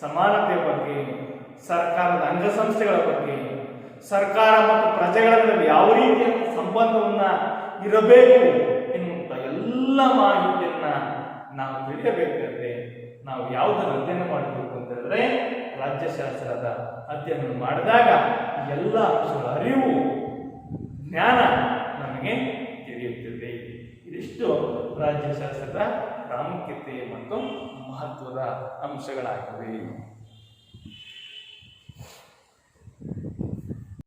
ಸಮಾನತೆಯ ಬಗ್ಗೆ, ಸರ್ಕಾರದ ಅಂಗಸಂಸ್ಥೆಗಳ ಬಗ್ಗೆ, ಸರ್ಕಾರ ಮತ್ತು ಪ್ರಜೆಗಳ ನಡುವೆ ಯಾವ ರೀತಿಯ ಸಂಬಂಧವನ್ನ ಇರಬೇಕು ಎನ್ನುವಂತ ಎಲ್ಲ ಮಾಹಿತಿಯನ್ನ ನಾವು ತಿಳಿಯಬೇಕಾದ್ರೆ ನಾವು ಯಾವುದನ್ನು ಅಧ್ಯಯನ ಮಾಡಬೇಕು ಅಂತ ಹೇಳಿದ್ರೆ ರಾಜ್ಯಶಾಸ್ತ್ರದ ಅಧ್ಯಯನ ಮಾಡಿದಾಗ ಎಲ್ಲ ಅಂಶಗಳ ಅರಿವು ಜ್ಞಾನ ನಮಗೆ ತಿಳಿಯುತ್ತದೆ. ಇದಿಷ್ಟು ರಾಜ್ಯಶಾಸ್ತ್ರದ ಪ್ರಾಮುಖ್ಯತೆ ಮತ್ತು ಮಹತ್ವದ ಅಂಶಗಳಾಗಿವೆ.